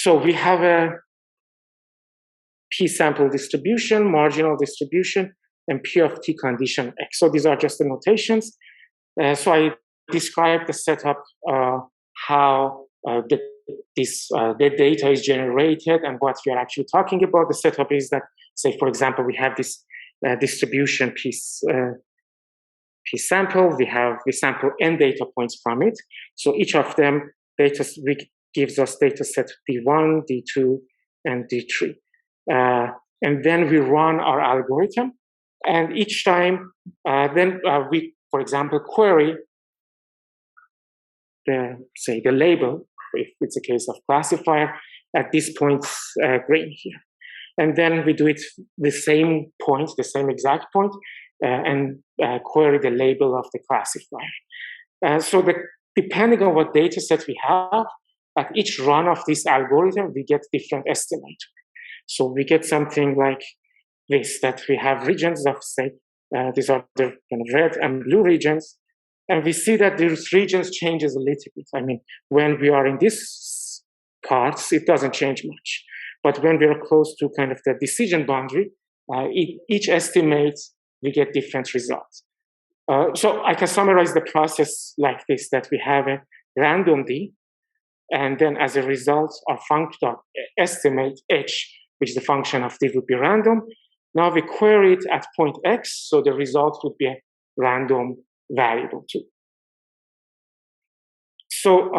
So we have a p-sample distribution, marginal distribution, and p of t condition x. So these are just the notations. So I described the setup, how the data is generated and what we are actually talking about. The setup is that, say, for example, we have this distribution p-sample. We sample n data points from it. So each of them gives us data set D1, D2, and D3. And then we run our algorithm. And each time, we, for example, query the label, if it's a case of classifier, at this point green here. And then we do it the same point, the same exact point, and query the label of the classifier. So depending on what data set we have, at each run of this algorithm, we get different estimator. So we get something like this, that we have regions of, say, these are the kind of red and blue regions, and we see that these regions changes a little bit. I mean, when we are in this parts, it doesn't change much. But when we are close to kind of the decision boundary, each estimate, we get different results. So I can summarize the process like this, that we have a random D, and then as a result, our function estimate H, which is the function of D, would be random. Now we query it at point X, so the result would be a random variable too. So,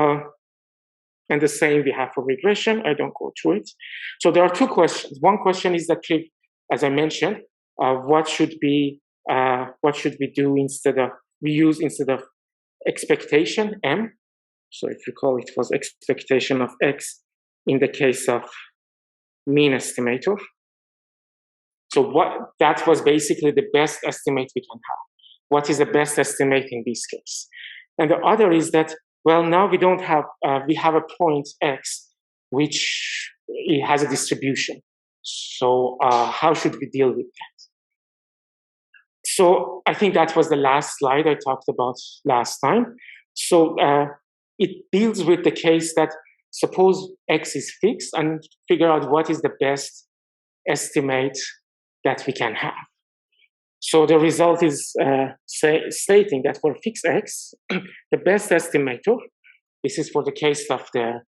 and the same we have for regression. I don't go through it. So there are two questions. One question is that, as I mentioned, what should we do instead of, instead of expectation, M. So if you recall, it was expectation of X in the case of mean estimator. So that was basically the best estimate we can have. What is the best estimate in this case? And the other is that, well, now we don't have, we have a point X, which it has a distribution. So how should we deal with that? So I think that was the last slide I talked about last time. So it deals with the case that suppose X is fixed and figure out what is the best estimate that we can have. So the result is stating that for fixed X, the best estimator, this is for the case of the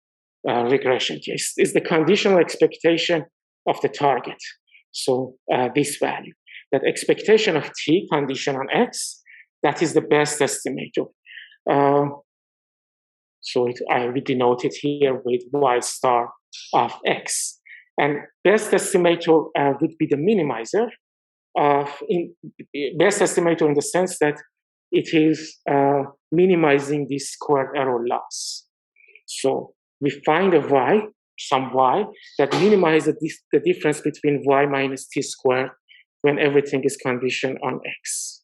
regression case, is the conditional expectation of the target. So this value, that expectation of T condition on X, that is the best estimator. So we denote it here with Y star of X. And best estimator would be the minimizer. Best estimator in the sense that it is minimizing the squared error loss. So we find a Y, some Y, that minimizes the difference between Y minus T squared when everything is conditioned on X.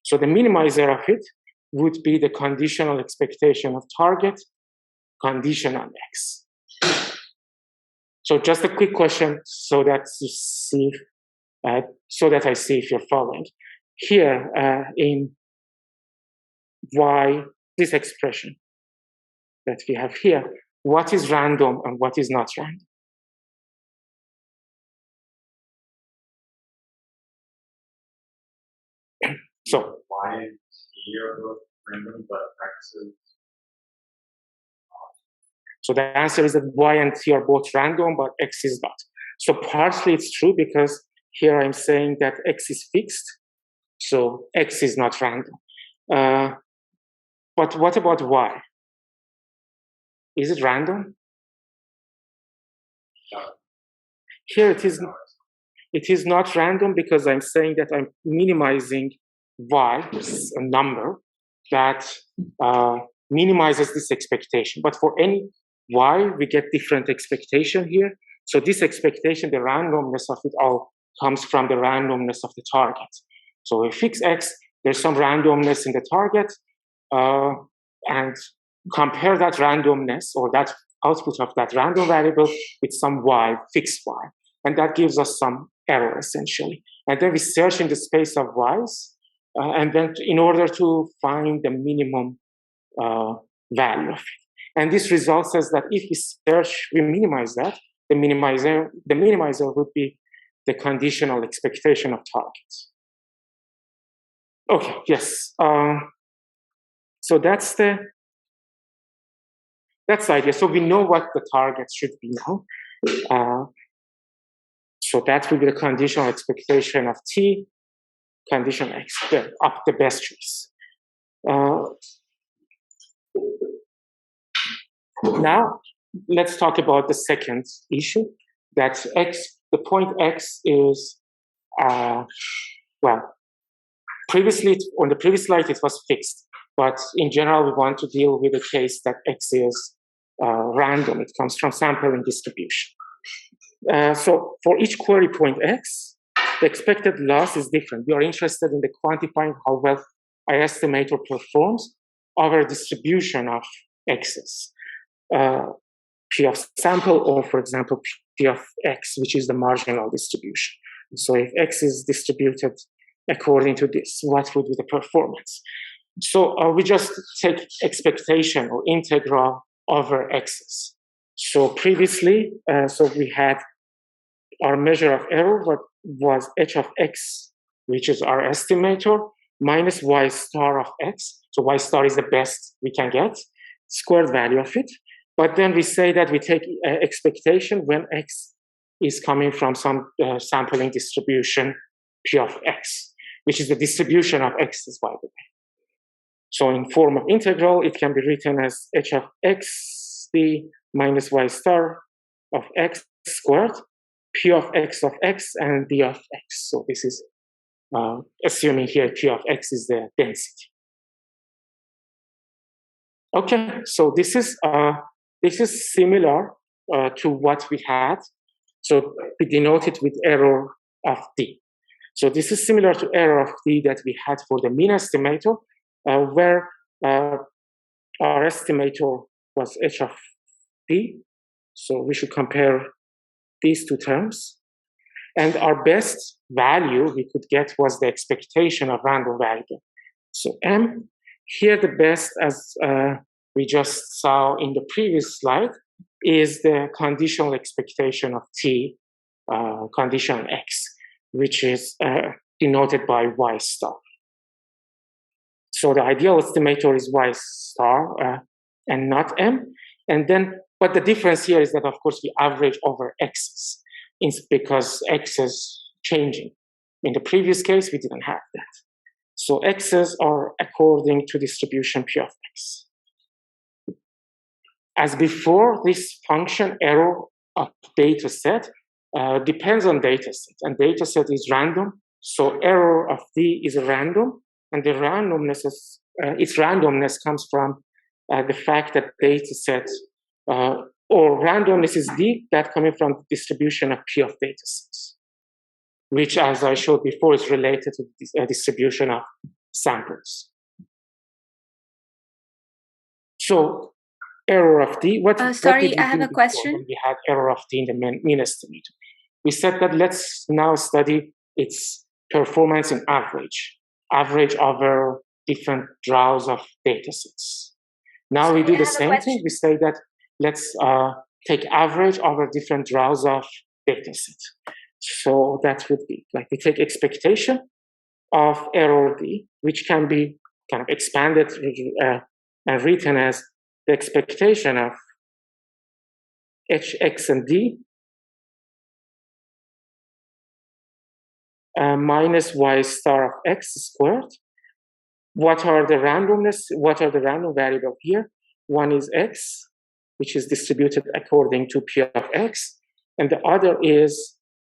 So the minimizer of it would be the conditional expectation of target condition on X. So just a quick question so that you see, I see if you're following. Here in Y, this expression that we have here, what is random and what is not random? So Y and T are both random, but X is. So the answer is that Y and T are both random, but X is not. So partly it's true because here I'm saying that X is fixed, so X is not random. But what about Y? Is it random? No. Here it is. It is not random because I'm saying that I'm minimizing Y, a number that minimizes this expectation. But for any Y, we get different expectation here. So this expectation, the randomness of it all comes from the randomness of the target. So we fix X, there's some randomness in the target, and compare that randomness or that output of that random variable with some Y, fixed Y. And that gives us some error, essentially. And then we search in the space of Ys, and then in order to find the minimum value of it. And this result says that if we minimize that, the minimizer would be the conditional expectation of targets. Okay, yes. So that's the idea. So we know what the targets should be now. So that will be the conditional expectation of T, condition X, up the best choice. Now, let's talk about the second issue, that the point X is, well, previously, on the previous slide, it was fixed. But in general, we want to deal with a case that X is random. It comes from sampling distribution. So for each query point X, the expected loss is different. We are interested in the quantifying how well our estimator performs over a distribution of X's. P of sample, or for example, P of X, which is the marginal distribution. So if X is distributed according to this, what would be the performance? So we just take expectation or integral over X's. So previously, so we had our measure of error, what was h of X, which is our estimator, minus y star of X. So y star is the best we can get, squared value of it. But then we say that we take expectation when X is coming from some sampling distribution P of X, which is the distribution of X's, by the way. So in form of integral, it can be written as h of X d minus y star of X squared, P of X, and D of X. So this is assuming here P of X is the density. Okay, so this is similar to what we had. So we denote it with error of D. So this is similar to error of D that we had for the mean estimator, where our estimator was h of D. So we should compare these two terms. And our best value we could get was the expectation of random variable. So M, here the best, as we just saw in the previous slide, is the conditional expectation of T, condition X, which is denoted by Y star. So the ideal estimator is Y star and not M. And then, but the difference here is that, of course, we average over X's because X is changing. In the previous case, we didn't have that. So X's are according to distribution P of X. As before, this function error of data set depends on data set, and data set is random. So error of D is random, and the randomness is, its randomness comes from the fact that data set or randomness is D, that coming from the distribution of P of data sets, which, as I showed before, is related to the distribution of samples. So error of D, sorry, I have a question. When we had error of D in the mean estimator, we said that let's now study its performance in average over different draws of data sets. Now we do the same thing. We say that let's take average over different draws of data sets. So that would be like we take expectation of error D, which can be kind of expanded and written as the expectation of H, X, and D minus Y star of X squared. What are the randomness? What are the random variable here? One is X, which is distributed according to P of X, and the other is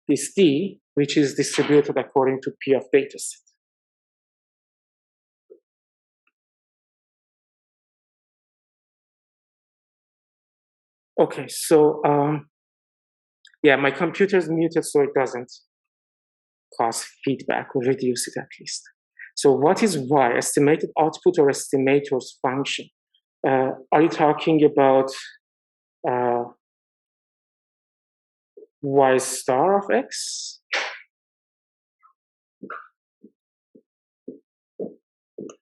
this D, which is distributed according to P of data set. Okay, so yeah, my computer is muted, so it doesn't cause feedback or reduce it at least. So what is Y? Estimated output or estimator's function? Are you talking about Y star of X?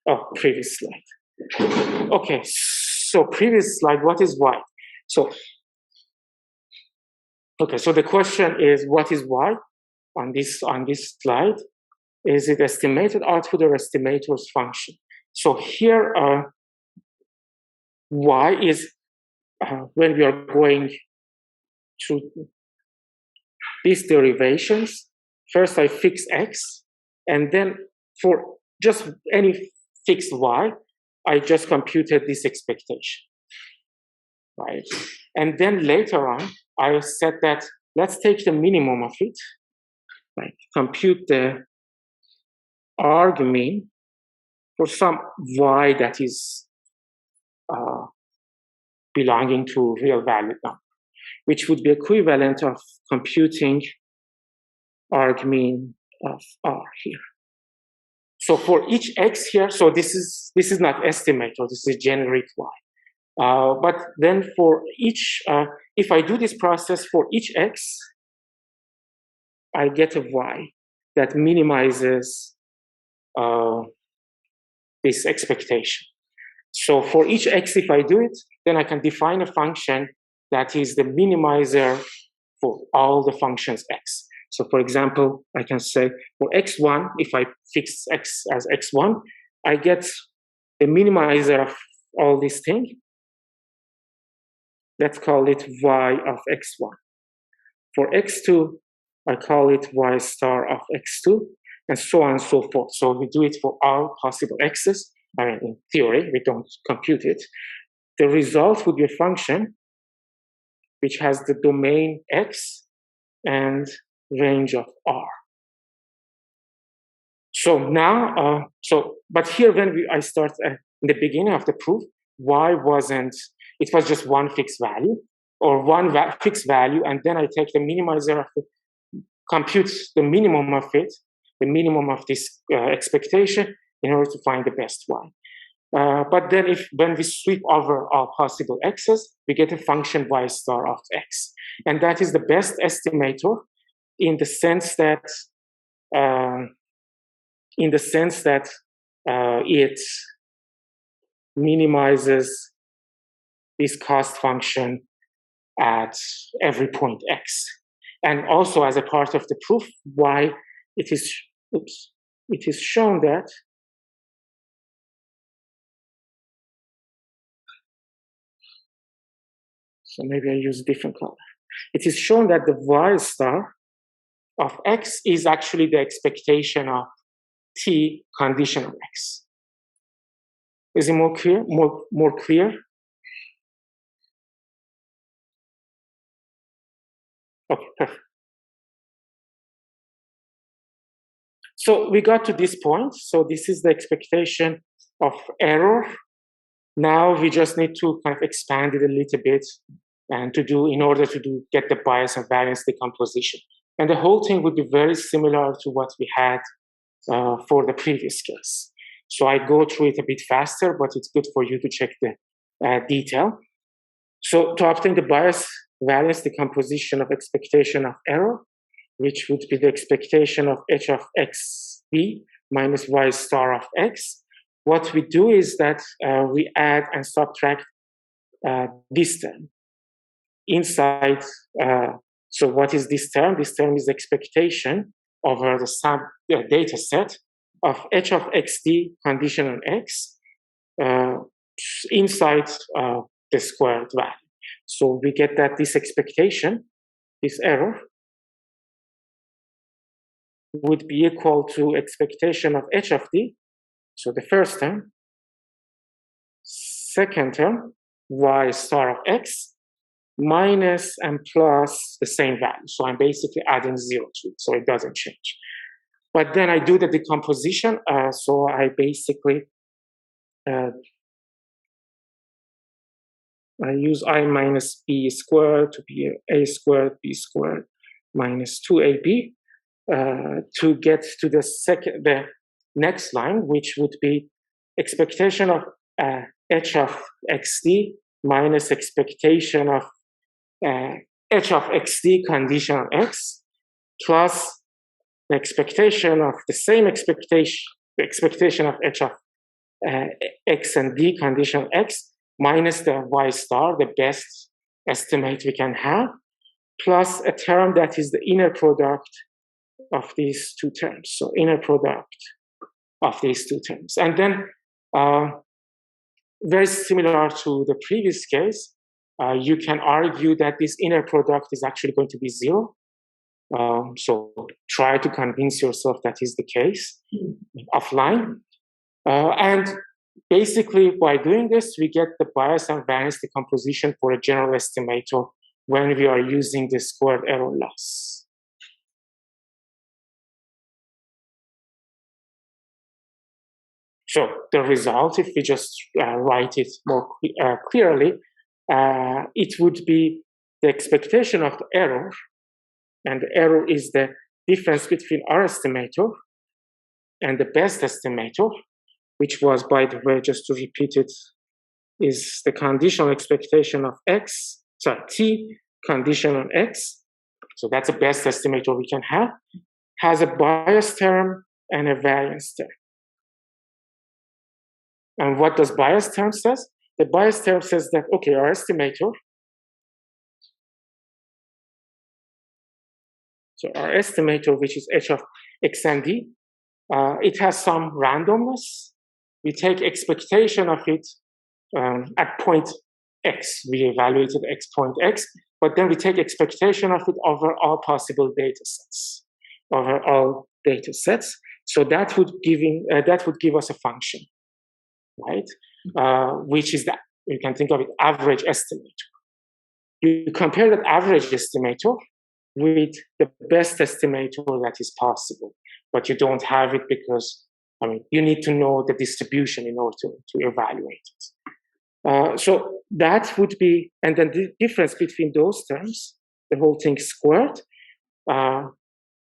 Oh, previous slide. Okay, So previous slide, what is y? So, okay, so the question is, what is y on this slide? Is it estimated output or estimator's function? So here, y is when we are going to these derivations. First, I fix x, and then for just any fixed y, I just computed this expectation, right? And then later on, I said that let's take the minimum of it, right? Compute the argmin for some y that is belonging to real valued number, which would be equivalent of computing argmin of r here. So for each x here, so this is not estimate, or this is generic y. But then for each, if I do this process for each x, I get a y that minimizes this expectation. So for each x, if I do it, then I can define a function that is the minimizer for all the functions x. So for example, I can say for x1, if I fix x as x1, I get the minimizer of all these things. Let's call it y of x1. For x2, I call it y star of x2, and so on and so forth. So we do it for all possible x's. I mean, in theory, we don't compute it. The result would be a function which has the domain x and range of r. So now, but here when I start in the beginning of the proof, y wasn't, it was just one fixed value, or one fixed value, and then I take the minimizer of the, compute the minimum of it, the minimum of this expectation, in order to find the best y. But then when we sweep over all possible x's, we get a function y star of x. And that is the best estimator in the sense that it minimizes this cost function at every point x. And also as a part of the proof, why it is shown that so maybe I use a different color. It is shown that the y star of x is actually the expectation of t conditional x. Is it more clear? More clear? Okay, perfect. So we got to this point. So this is the expectation of error. Now we just need to kind of expand it a little bit and in order to get the bias and variance decomposition. And the whole thing would be very similar to what we had for the previous case. So I go through it a bit faster, but it's good for you to check the detail. So to obtain the bias variance decomposition of expectation of error, which would be the expectation of h of xb minus y star of x, what we do is that we add and subtract this term inside. So what is this term? This term is expectation over the data set of h of xd conditional x inside the squared value. So we get that this expectation, this error, would be equal to expectation of h of d. So the first term, second term, y star of x, minus and plus the same value. So I'm basically adding 0 to it, so it doesn't change. But then I do the decomposition, so I basically I use I minus b squared to be a squared b squared minus 2ab to get to the next line, which would be expectation of h of xd minus expectation of h of xd conditional x plus the expectation of the same expectation, the expectation of h of x and d conditional x minus the y star, the best estimate we can have, plus a term that is the inner product of these two terms. So inner product of these two terms. And then very similar to the previous case, you can argue that this inner product is actually going to be 0. So try to convince yourself that is the case offline. And basically, by doing this, we get the bias and variance decomposition for a general estimator when we are using the squared error loss. So the result, if we just write it more clearly, it would be the expectation of the error, and the error is the difference between our estimator and the best estimator, which was, by the way, just to repeat it, is the conditional expectation of x, sorry, t, condition on x. So that's the best estimator we can have, has a bias term and a variance term. And what does bias term says? The bias term says that, okay, our estimator, so our estimator, which is h of x and d, it has some randomness. We take expectation of it at point x. We evaluated x point x, but then we take expectation of it over all possible data sets, over all data sets. So that would give us a function, right? Which is that you can think of it average estimator. You compare that average estimator with the best estimator that is possible, but you don't have it because, I mean, you need to know the distribution in order to evaluate it. So that would be, and then the difference between those terms, the whole thing squared,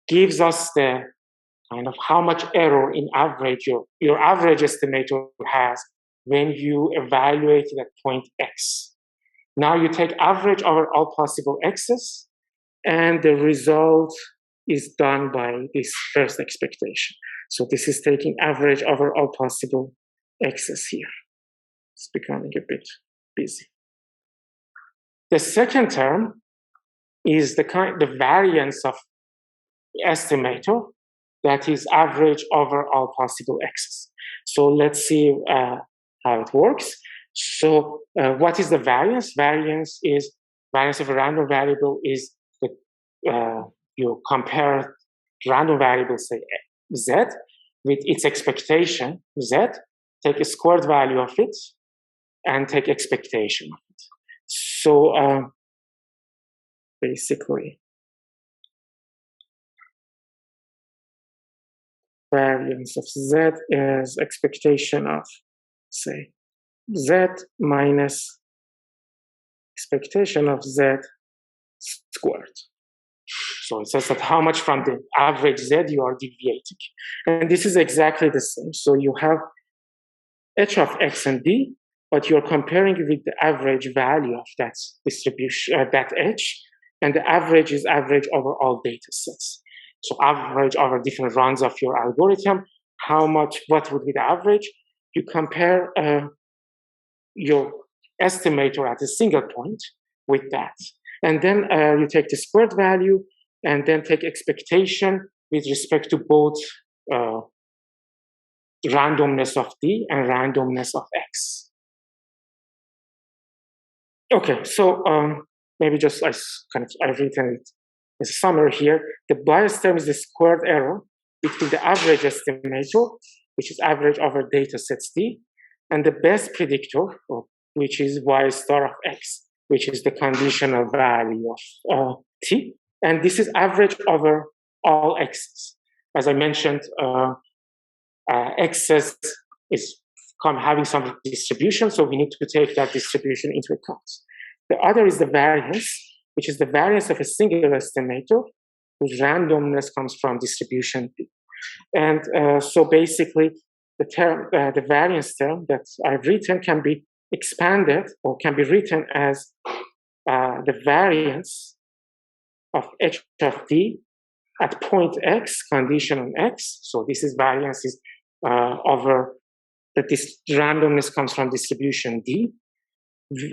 gives us the kind of how much error in average your average estimator has when you evaluate it at point x. Now you take average over all possible x's, and the result is done by this first expectation. So this is taking average over all possible x's here. It's becoming a bit busy. The second term is the variance of the estimator, that is average over all possible x's. So let's see how it works. So what is the variance? Variance of a random variable is you compare random variable, say z, with its expectation z, take a squared value of it, and take expectation of it. So basically, variance of z is expectation of, say, z minus expectation of z squared. So it says that how much from the average z you are deviating. And this is exactly the same. So you have h of x and d, but you're comparing it with the average value of that distribution, that h, and the average is average over all data sets. So average over different runs of your algorithm, what would be the average? You compare your estimator at a single point with that. And then you take the squared value and then take expectation with respect to both randomness of d and randomness of x. Okay, so maybe just I've written it as a summary here. The bias term is the squared error between the average estimator, which is average over data sets d, and the best predictor, which is y star of x, which is the conditional value of t. And this is average over all x's. As I mentioned, x's is having some distribution, so we need to take that distribution into account. The other is the variance, which is the variance of a single estimator whose randomness comes from distribution d. And so basically, the variance term that I've written can be expanded or can be written as the variance of h of d at point x, condition on x. So this is variance is over that this randomness comes from distribution d.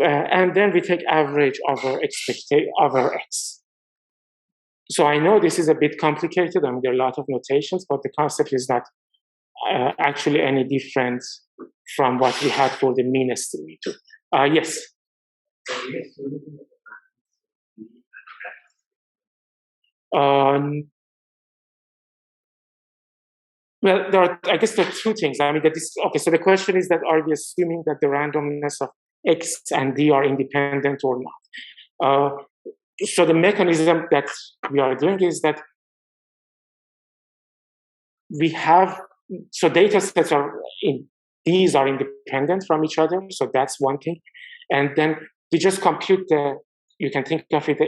And then we take average over x. So I know this is a bit complicated, and there are a lot of notations, but the concept is not actually any different from what we had for the mean estimator. Yes? Well, I guess there are two things. I mean, okay, so the question is that are we assuming that the randomness of x and d are independent or not? So the mechanism that we are doing is that we have, so data sets these are independent from each other, so that's one thing. And then we just compute you can think of it, the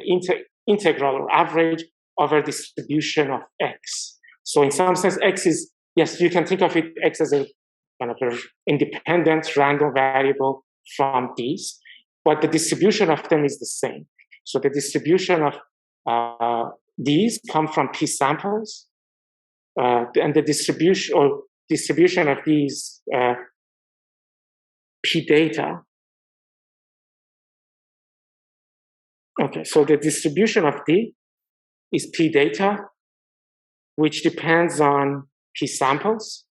integral or average over distribution of x. So in some sense, x is, yes, you can think of it, x as a kind of an independent random variable from these, but the distribution of them is the same. So the distribution of these come from p samples, and the distribution of these p data. Okay, so the distribution of d is p data, which depends on p samples,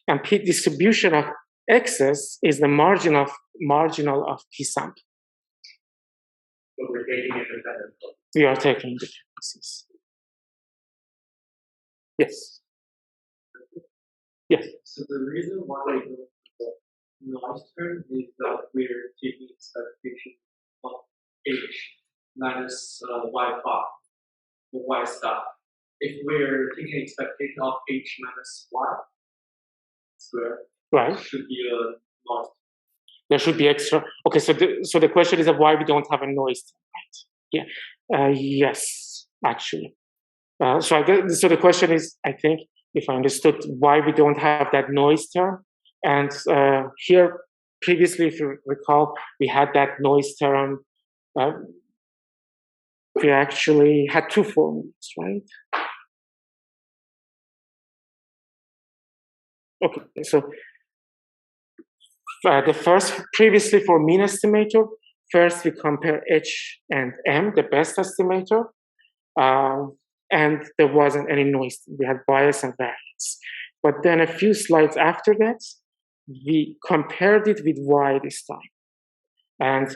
and p distribution of x's is the marginal of p sample. So we're taking independent. We are taking dependencies. Yes. Yes. So the reason why we go for the noise term is that we're taking expectation of h minus y bar or y star. If we're taking expectation of h minus y square, Right. it should be a noise. There should be extra. Okay, so the question is of why we don't have a noise term, right? Yeah. Yes, actually. So the question is, I think, if I understood, why we don't have that noise term. And here, previously, if you recall, we had that noise term. We actually had two formulas, right? Okay, so the first, previously for mean estimator, first we compare H and M, the best estimator, and there wasn't any noise. We had bias and variance. But then a few slides after that, we compared it with Y this time. And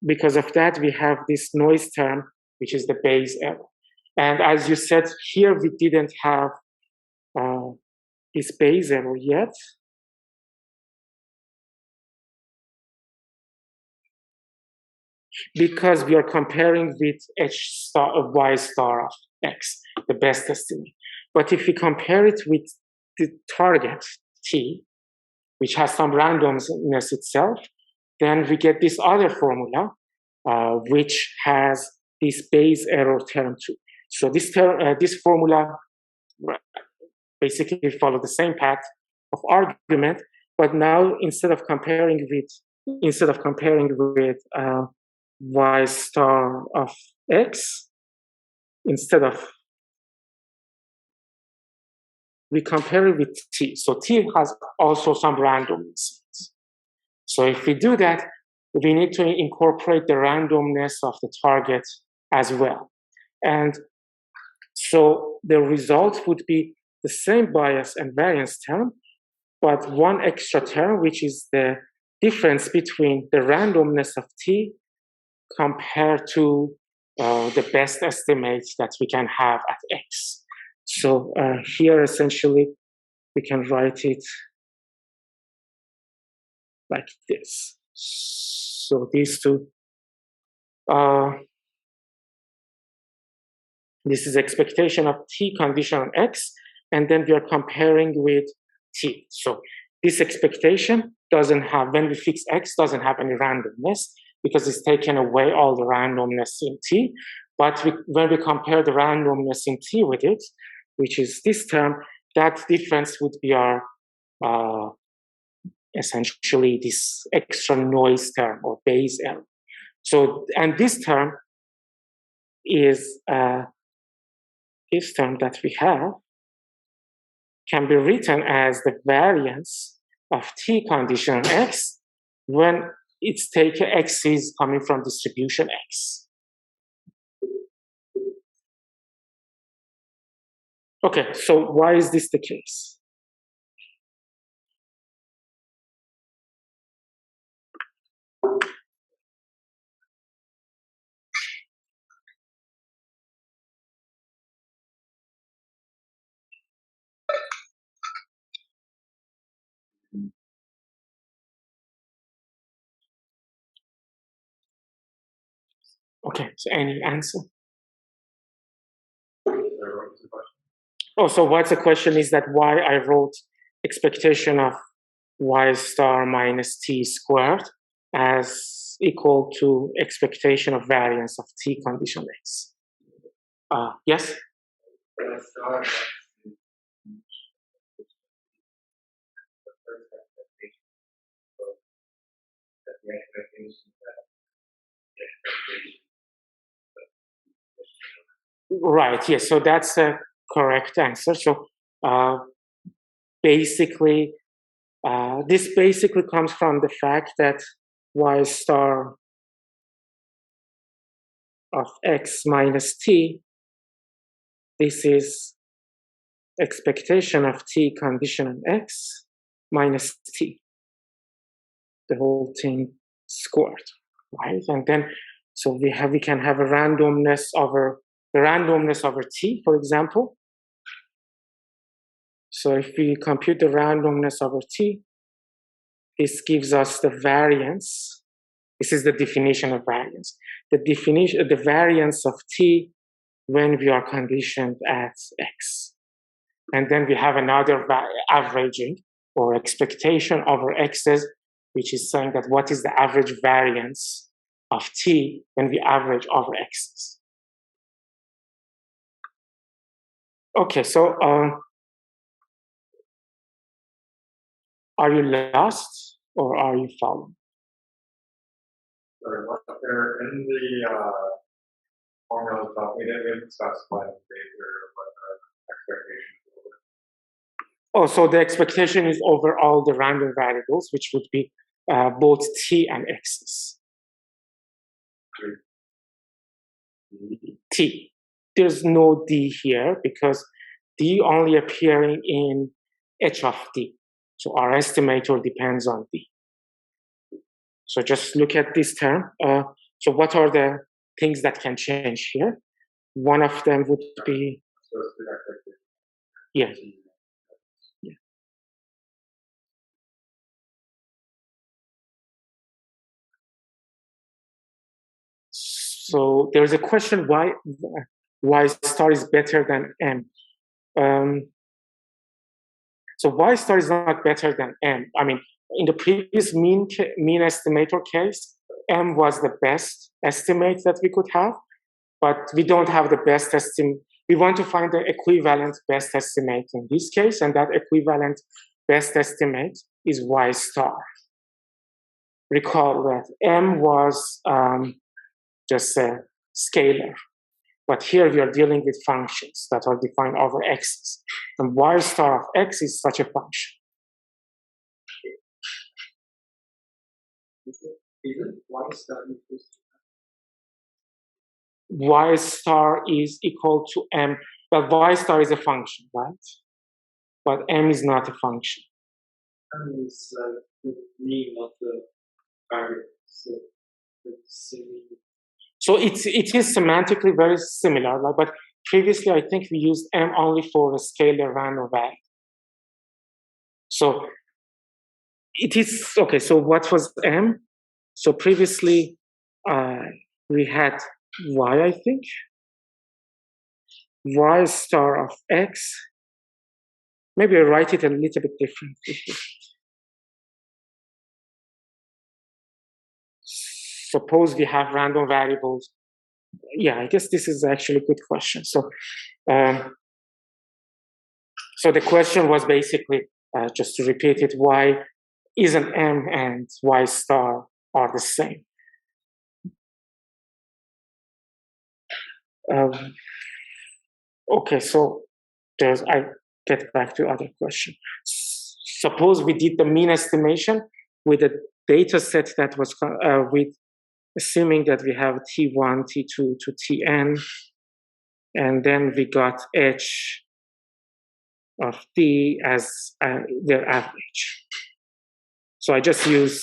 because of that, we have this noise term, which is the Bayes error. And as you said, here we didn't have this Bayes error yet. Because we are comparing with Y star of X, the best estimate. But if we compare it with the target T, which has some randomness itself, then we get this other formula, which has this Bayes error term too. So this formula basically follows the same path of argument, but now instead of comparing with Y star of X, we compare it with T. So T has also some randomness. So if we do that, we need to incorporate the randomness of the target as well. And so the result would be the same bias and variance term, but one extra term, which is the difference between the randomness of T compared to the best estimate that we can have at X. So here, essentially, we can write it like this. So these two, this is expectation of T condition on X, and then we are comparing with T. So this expectation doesn't have, when we fix X, doesn't have any randomness, because it's taken away all the randomness in T. But when we compare the randomness in T with it, which is this term, that difference would be our essentially this extra noise term or Bayes error. So, and this term is this term that we have can be written as the variance of T condition X when it's taken x is coming from distribution x. Okay, so why is this the case? Okay, so any answer? Oh, so what's the question is that why I wrote expectation of y star minus t squared as equal to expectation of variance of t condition x. Yes? Right, yes, so that's a correct answer. So basically, this basically comes from the fact that y star of x minus t, this is expectation of t condition x minus t, the whole thing squared, right? And then, so we can have a randomness over t, for example. So if we compute the randomness over t, this gives us the variance. This is the definition of variance. The variance of t when we are conditioned at x. And then we have another averaging or expectation over x's, which is saying that what is the average variance of t when we average over x's. Okay, so are you lost or are you following? Sorry, what they're in the formula stuff, we didn't specify the phase or what the expectations were. Oh, so the expectation is over all the random variables, which would be both t and x's. T. There's no d here because d only appearing in h of d. So our estimator depends on d. So just look at this term. So what are the things that can change here? One of them would be, yeah. Yeah. So there's a question why star is better than m. So y star is not better than m. I mean, in the previous mean estimator case, m was the best estimate that we could have, but we don't have the best estimate. We want to find the equivalent best estimate in this case, and that equivalent best estimate is y star. Recall that m was just a scalar. But here we are dealing with functions that are defined over x's. And y star of x is such a function. Y star is equal to m. Well, y star is a function, right? But m is not a function. M is the mean of the variable. So it is semantically very similar, but previously I think we used m only for a scalar random value. So it is, okay, so what was m? So previously we had y, I think. Y star of x. Maybe I write it a little bit differently. Suppose we have random variables. Yeah, I guess this is actually a good question. So, so the question was basically, just to repeat it, why isn't m and y star are the same? Okay, so I get back to other question. Suppose we did the mean estimation with the data set that was with assuming that we have T1, T2 to Tn, and then we got H of D as their average. So I just use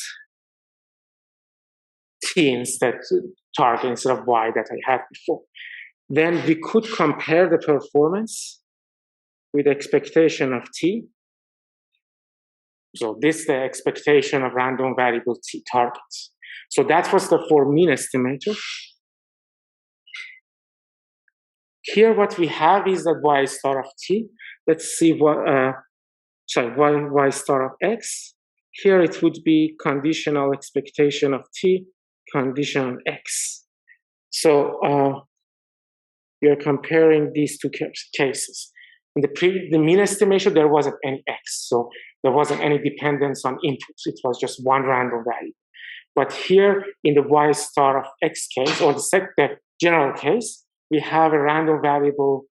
T instead, target instead of Y that I had before. Then we could compare the performance with expectation of T. So this is the expectation of random variable T targets. So that was the for mean estimator. Here what we have is that Y star of T. Let's see what, Y star of X. Here it would be conditional expectation of T, conditional X. So we are comparing these two cases. In the mean estimation, there wasn't any X, so there wasn't any dependence on inputs. It was just one random value. But here in the Y star of X case, or the general case, we have a random variable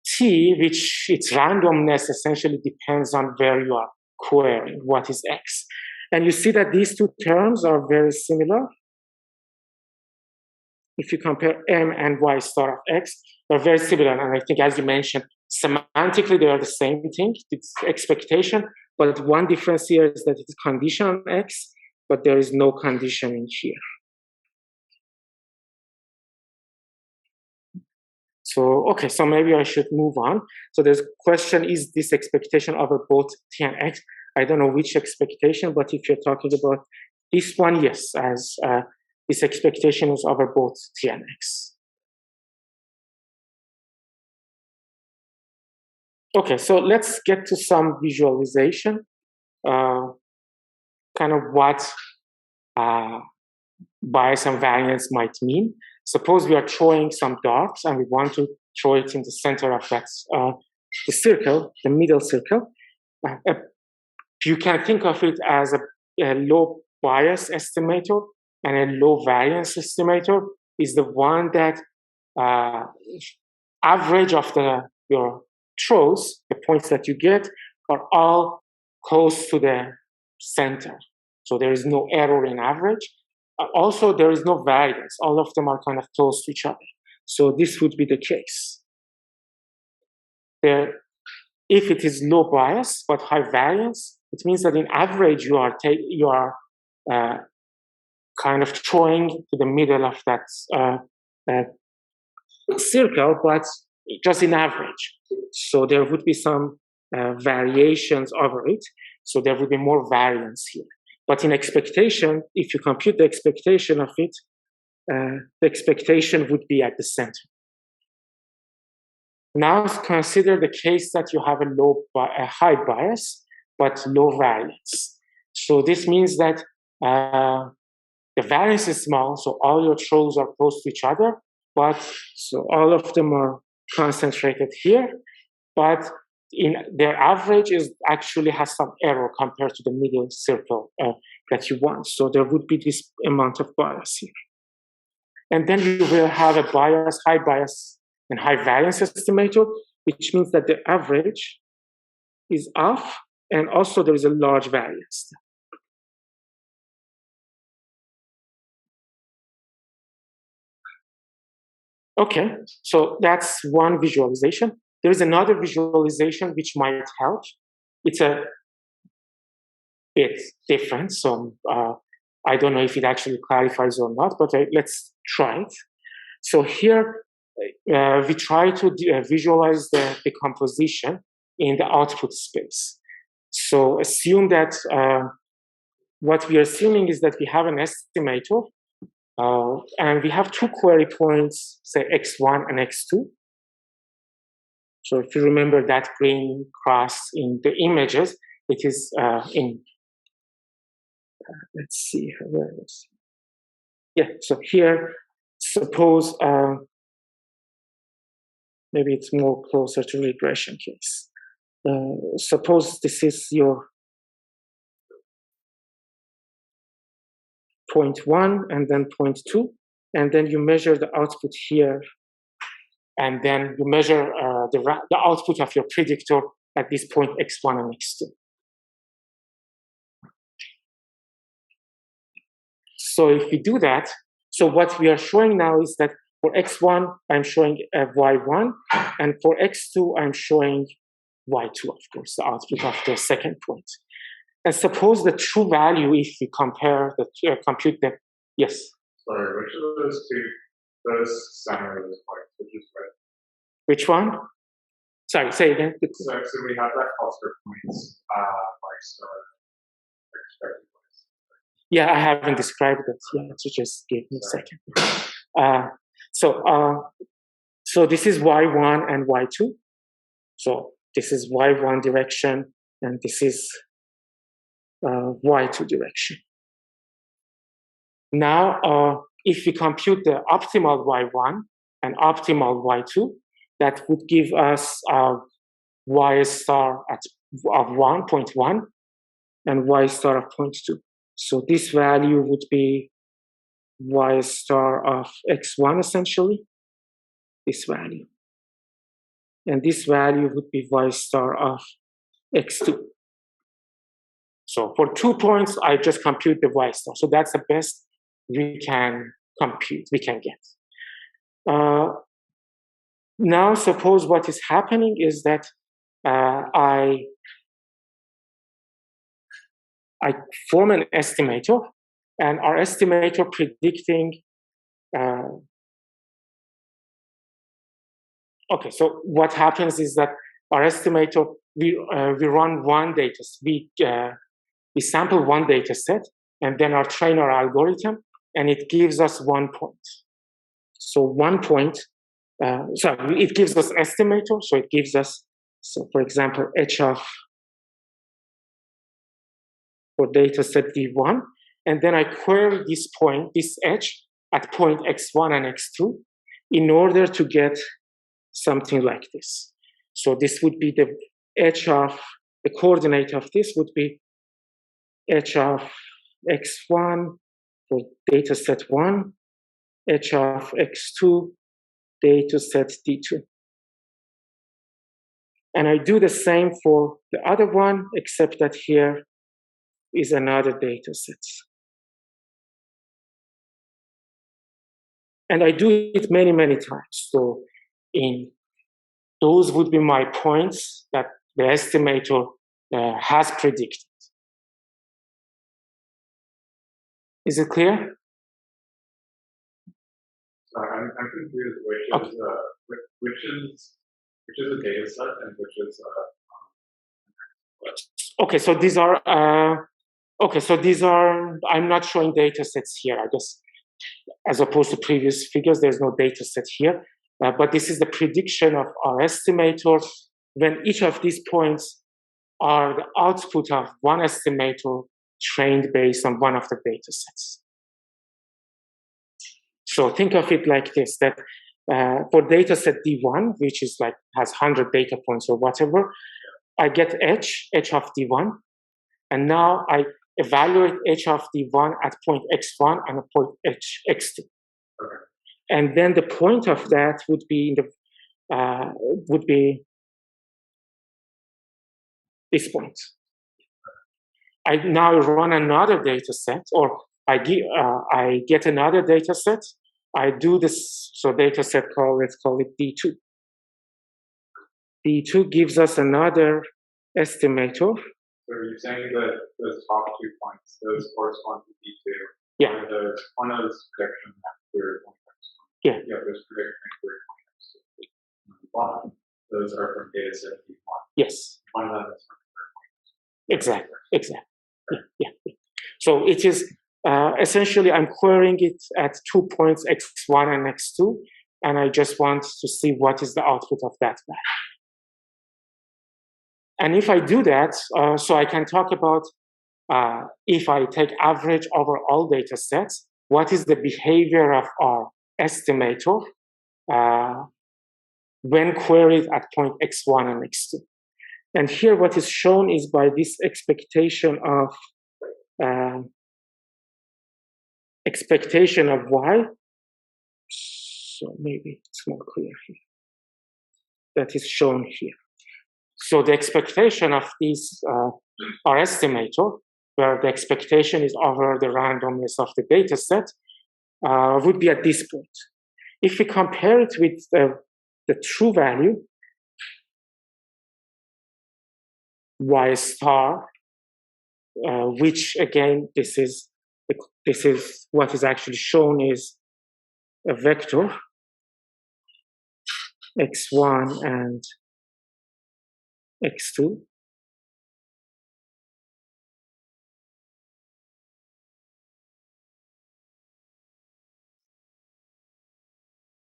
T, which its randomness essentially depends on where you are querying, what is X. And you see that these two terms are very similar. If you compare M and Y star of X, they're very similar. And I think, as you mentioned, semantically, they are the same thing. It's expectation, but one difference here is that it's condition on X, but there is no condition in here. So, okay, so maybe I should move on. So there's a question, is this expectation over both T and X? I don't know which expectation, but if you're talking about this one, yes, as this expectation is over both T and X. Okay, so let's get to some visualization, kind of what bias and variance might mean. Suppose we are throwing some darts and we want to throw it in the center of that, the circle, the middle circle. You can think of it as a low bias estimator, and a low variance estimator is the one that average of your throws, the points that you get, are all close to the center. So there is no error in average. Also, there is no variance. All of them are kind of close to each other. So this would be the case. If it is low bias but high variance, it means that in average you are kind of throwing to the middle of that circle, but just in average. So there would be some variations over it. So there would be more variance here. But in expectation, if you compute the expectation of it, the expectation would be at the center. Now consider the case that you have a high bias, but low variance. So this means that the variance is small, so all your throws are close to each other, but so all of them are concentrated here, but in their average actually has some error compared to the middle circle that you want. So there would be this amount of bias here. And then you will have a high bias and high variance estimator, which means that the average is off, and also there is a large variance. Okay, so that's one visualization. There is another visualization which might help. It's a bit different, so I don't know if it actually clarifies or not, but let's try it. So here we try to visualize the decomposition in the output space. So assume that what we are assuming is that we have an estimator, and we have two query points, say x1 and x2. So if you remember that green cross in the images, it is in, let's see, where is it? Yeah, so here, suppose, maybe it's more closer to regression case. Suppose this is your point 1 and then point 2, and then you measure the output here, and then you measure the output of your predictor at this point x1 and x2. So if we do that, so what we are showing now is that for x1, I'm showing y1, and for x2, I'm showing y2, of course, the output of the second point. And suppose the true value, if we compare the compute the, yes? Sorry, which of those center of those points, which is right? Which one? Sorry, say again. So we have that cluster of points, like star expected points. Yeah, I haven't described it yet, so just give me a second. So this is y1 and y2. So this is y1 direction, and this is y2 direction. Now, if we compute the optimal y1 and optimal y2, that would give us y star of 1.1 and y star of 0.2. So this value would be y star of x1 essentially, this value. And this value would be y star of x2. So for 2 points, I just compute the y star. So that's the best we can compute, we can get. Now suppose what is happening is that I form an estimator, and our estimator predicting. Okay, so what happens is that our estimator, we run one data, we sample one data set, and then our train our algorithm, and it gives us 1 point. So 1 point, it gives us estimator, so it gives us, so for example, h of, for data set D1, and then I query this point, this h, at point x1 and x2, in order to get something like this. So this would be the h of, the coordinate of this would be h of x1 for data set 1, h of x2, data set D2. And I do the same for the other one, except that here is another data set. And I do it many, many times. So those would be my points that the estimator has predicted. Is it clear? Sorry, I'm confused. Which is a data set and which is okay, so these are I'm not showing data sets here. I guess as opposed to previous figures, there's no data set here. But this is the prediction of our estimator when each of these points are the output of one estimator trained based on one of the data sets. So think of it like this, that for data set D1, which is like has 100 data points or whatever, I get h of D1, and now I evaluate h of D1 at point x1 and at point x2. Okay. And then the point of that would be this point. I now run another data set, or I get another data set. I do this, so data set let's call it D2. D2 gives us another estimator. So you're saying that those top 2 points, those correspond to D2. Yeah. One of those predictions after point x1. Yeah. Yeah, those predictions after point x1. Those are from data set D1. Yes. One of them is from Exactly. Yeah. So it is essentially I'm querying it at 2 points x1 and x2, and I just want to see what is the output of that value. And if I do that, so I can talk about if I take average over all data sets, what is the behavior of our estimator when queried at point x1 and x2. And here what is shown is by this expectation of y. So maybe it's more clear here. That is shown here. So the expectation of these our estimator where the expectation is over the randomness of the data set, would be at this point. If we compare it with the true value, y star, which again, this is what is actually shown is a vector x1 and x2.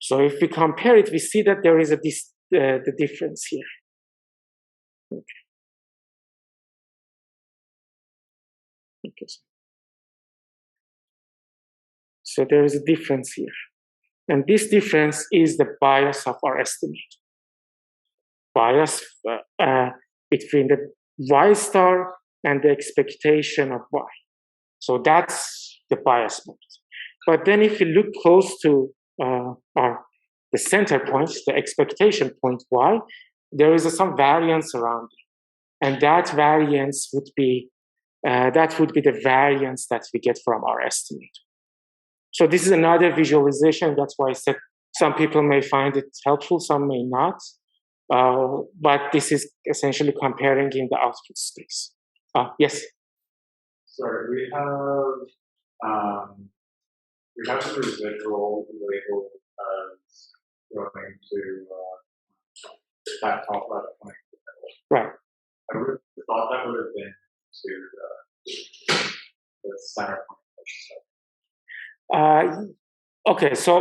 So if we compare it, we see that there is the difference here. Okay. Okay. So there is a difference here. And this difference is the bias of our estimate. Bias between the y star and the expectation of y. So that's the bias point. But then if you look close to the center point, the expectation point y, there is some variance around it. And that variance would be the variance that we get from our estimate. So this is another visualization. That's why I said some people may find it helpful, some may not. But this is essentially comparing in the output space. Yes? Sorry, we have the residual labeled as going to that top left point. Right. I would have thought that would have been to the center point. Okay, so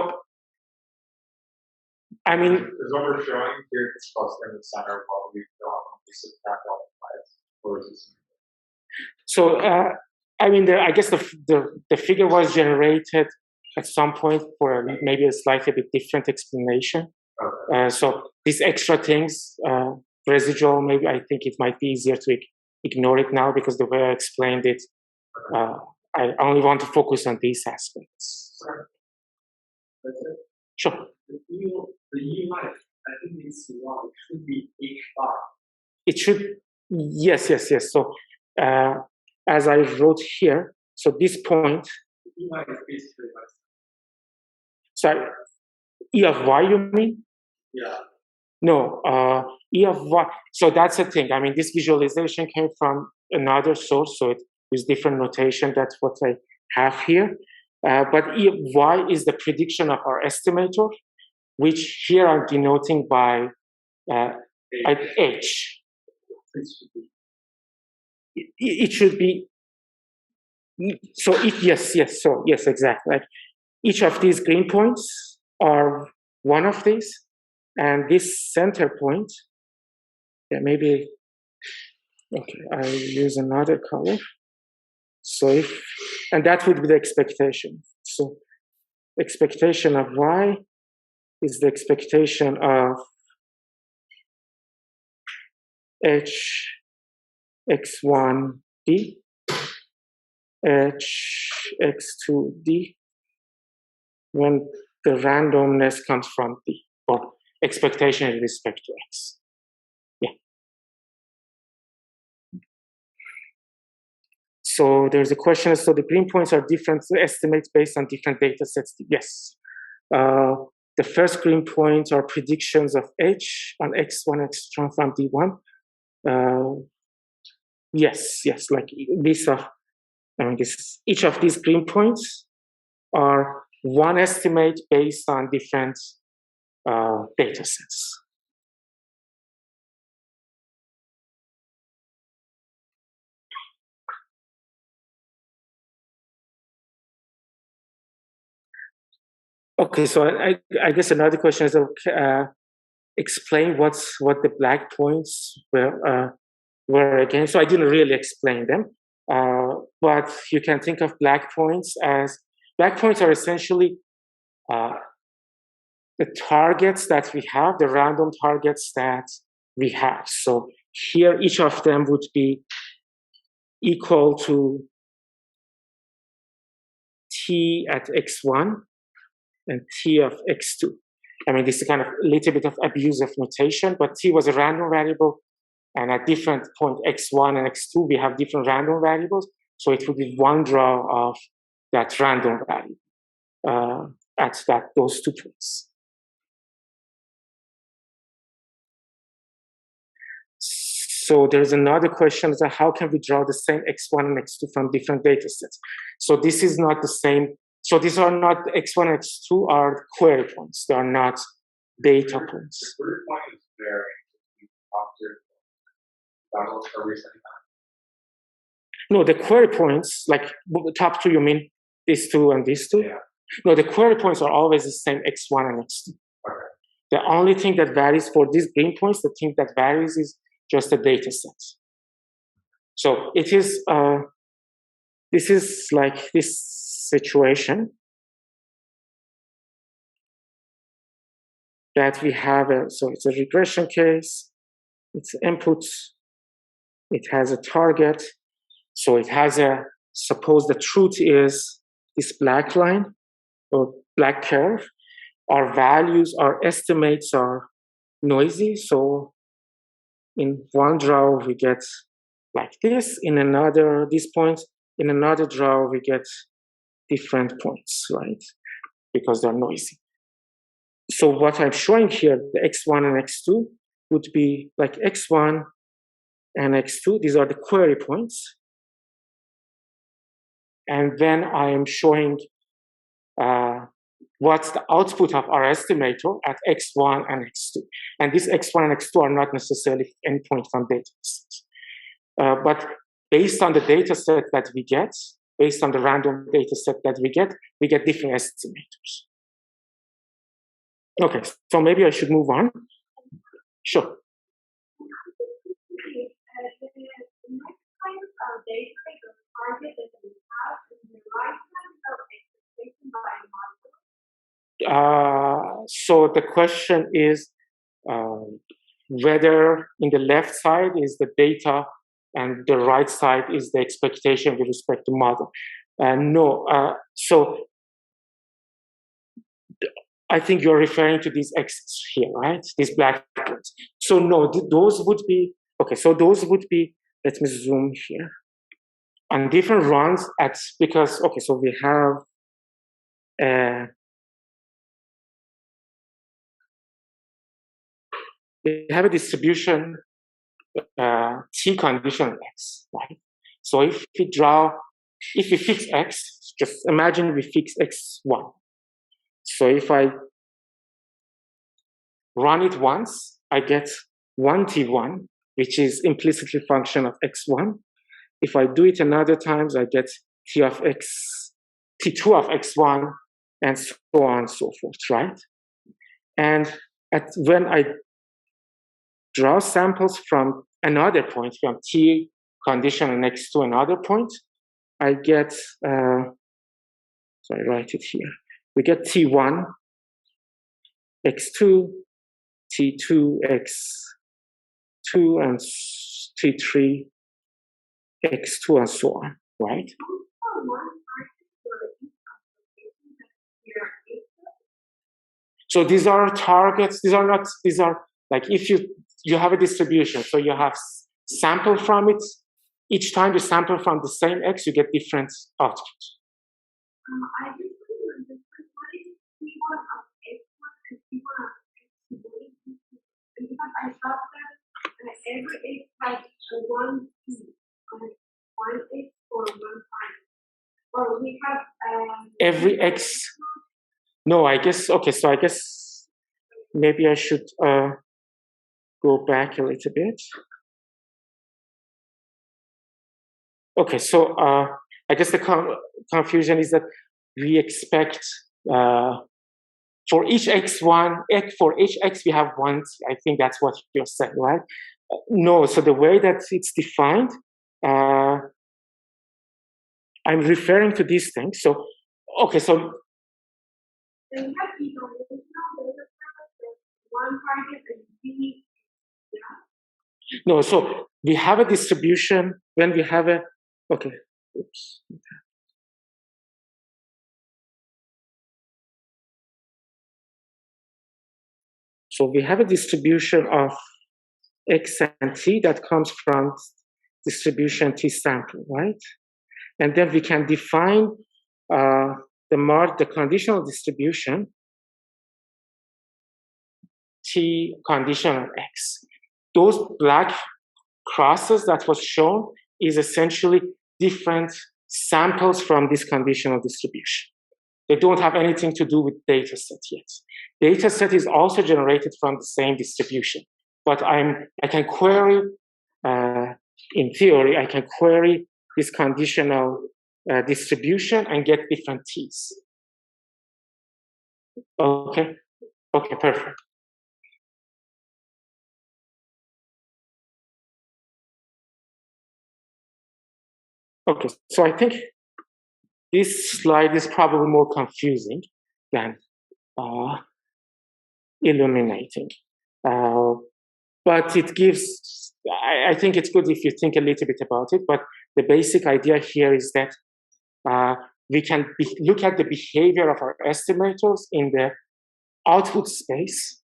I mean, is what we're showing here is cluster in the center while we subtract all the bias, or is this? So I mean, I guess the figure was generated at some point for maybe a slightly bit different explanation. Okay. So these extra things, residual, maybe I think it might be easier to ignore it now because the way I explained it, I only want to focus on these aspects. That's it. Sure. The EY, I think it's wrong. It should be H bar. It should, yes. So as I wrote here, so this point. EY is basically like. Sorry, E of y, you mean? Yeah. No, E of y. So that's the thing. I mean, this visualization came from another source, so it is different notation. That's what I have here. But E of y is the prediction of our estimator, which here I'm denoting by H. It should be. So yes, exactly. Like each of these green points are one of these, and this center point. Yeah, maybe. Okay, I use another color. So and that would be the expectation. So expectation of y is the expectation of h x1d, h x2d, when the randomness comes from d, or expectation in respect to x. Yeah. So there's a question, so the green points are different estimates based on different data sets. Yes. The first green points are predictions of h on x1, x2 from d1. Yes, like these are, each of these green points are one estimate based on different data sets. Okay, so I guess another question is, explain what the black points were again. So I didn't really explain them, but you can think of black points are essentially the targets that we have, the random targets that we have. So here, each of them would be equal to t at x1 and t of x2. I mean, this is kind of a little bit of abuse of notation, but t was a random variable, and at different point x1 and x2, we have different random variables. So it would be one draw of that random value at those 2 points. So there's another question that how can we draw the same x1 and x2 from different data sets? So this is not the same. So these are not x1 and x2 are query points. They are not data points. The query point is very are we saying that? No, the query points, like the top 2, you mean these 2 and these 2? Yeah. No, the query points are always the same x1 and x2. Okay. The only thing that varies for these green points, the thing that varies is just the data set. So it is, this is like this situation that we have, so it's a regression case, it's input, it has a target, so it has suppose the truth is this black line or black curve. Our values, our estimates are noisy, so in one draw we get like this, in another, this point, in another draw we get different points, right? Because they're noisy. So what I'm showing here, the x1 and x2 would be like x1 and x2, these are the query points. And then I am showing what's the output of our estimator at x1 and x2. And these x1 and x2 are not necessarily any point from data sets. But based on the data set that we get, based on the random data set that we get different estimators. Okay, so maybe I should move on. Sure. So the question is whether in the left side is the data and the right side is the expectation with respect to model. No, so I think you're referring to these X's here, right? These black points. So no, those would be, okay, so those would be, let me zoom here. On different runs because, okay, so we have, a distribution T conditional X, right? So if we fix X, just imagine we fix X1. So if I run it once, I get 1 T1, which is implicitly function of X1. If I do it another times, I get T2 of X1, and so on and so forth, right? And when I draw samples from another point, from T conditional next to another point, I get, so I write it here. We get T1, X2, T2, X2, and T3, X2, and so on, right? So these are targets, these are like if you have a distribution, so you have sample from it, each time you sample from the same X, you get different outputs. I just want to understand what is T1 of X1 and T1 of X2? Because I thought that every X has one T, one X or one time. Or we have every X. No, I guess, okay, so I guess maybe I should go back a little bit. Okay, so I guess the confusion is that we expect for each X1, for each X we have one, I think that's what you're saying, right? No, so the way that it's defined, I'm referring to these things. So, okay, so no, so we have a distribution when we have a, okay, oops. So we have a distribution of X and T that comes from distribution T sample, right? And then we can define the conditional distribution T conditional X. Those black crosses that was shown is essentially different samples from this conditional distribution. They don't have anything to do with data set yet. Data set is also generated from the same distribution, but I can query, in theory, I can query this conditional distribution and get different T's. Okay, okay, perfect. Okay, so I think this slide is probably more confusing than illuminating. But it gives, I think it's good if you think a little bit about it, but the basic idea here is that we can look at the behavior of our estimators in the output space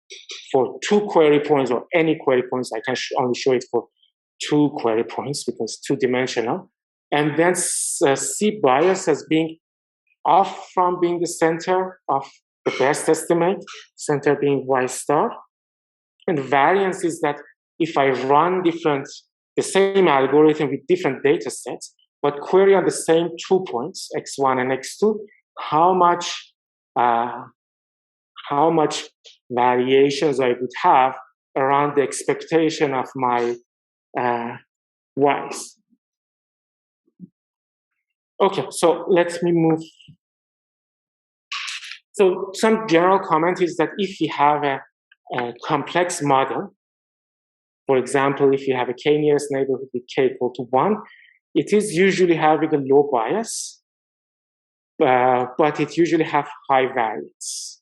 for 2 query points or any query points. I can only show it for 2 query points because 2-dimensional. And then see bias as being off from being the center of the best estimate, center being Y star. And variance is that if I run the same algorithm with different data sets, but query on the same 2 points, X1 and X2, how much variations I would have around the expectation of my Ys. Okay, so let me move. So some general comment is that if you have a complex model, for example, if you have a k-nearest neighborhood with k equal to 1, it is usually having a low bias, but it usually have high variance.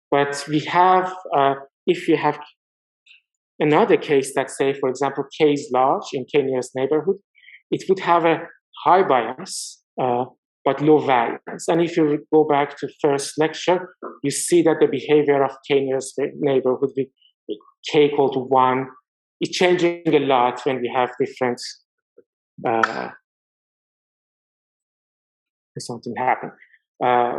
But we have, if you have another case that say, for example, k is large in k-nearest neighborhood, it would have a high bias, but low variance. And if you go back to first lecture, you see that the behavior of k-nearest neighborhood with k equal to 1 is changing a lot when we have different, something happen.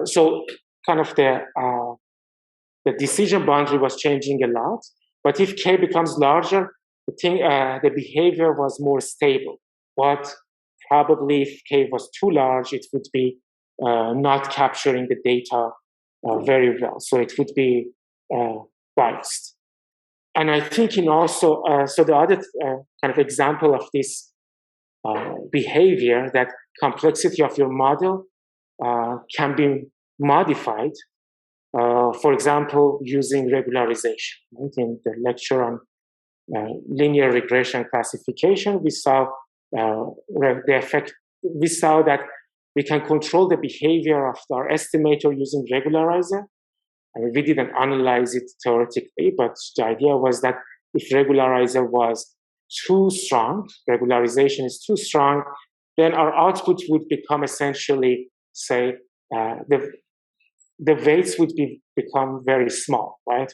So kind of the decision boundary was changing a lot, but if k becomes larger, the behavior was more stable. But probably if k was too large, it would be not capturing the data very well. So it would be biased. And I think also, so the other kind of example of this behavior, that complexity of your model can be modified, for example, using regularization. Right? In the lecture on linear regression classification, we saw the effect. We saw that we can control the behavior of our estimator using regularizer. And we didn't analyze it theoretically, but the idea was that if regularizer was too strong, regularization is too strong, then our output would become essentially, say, the weights would become very small, right?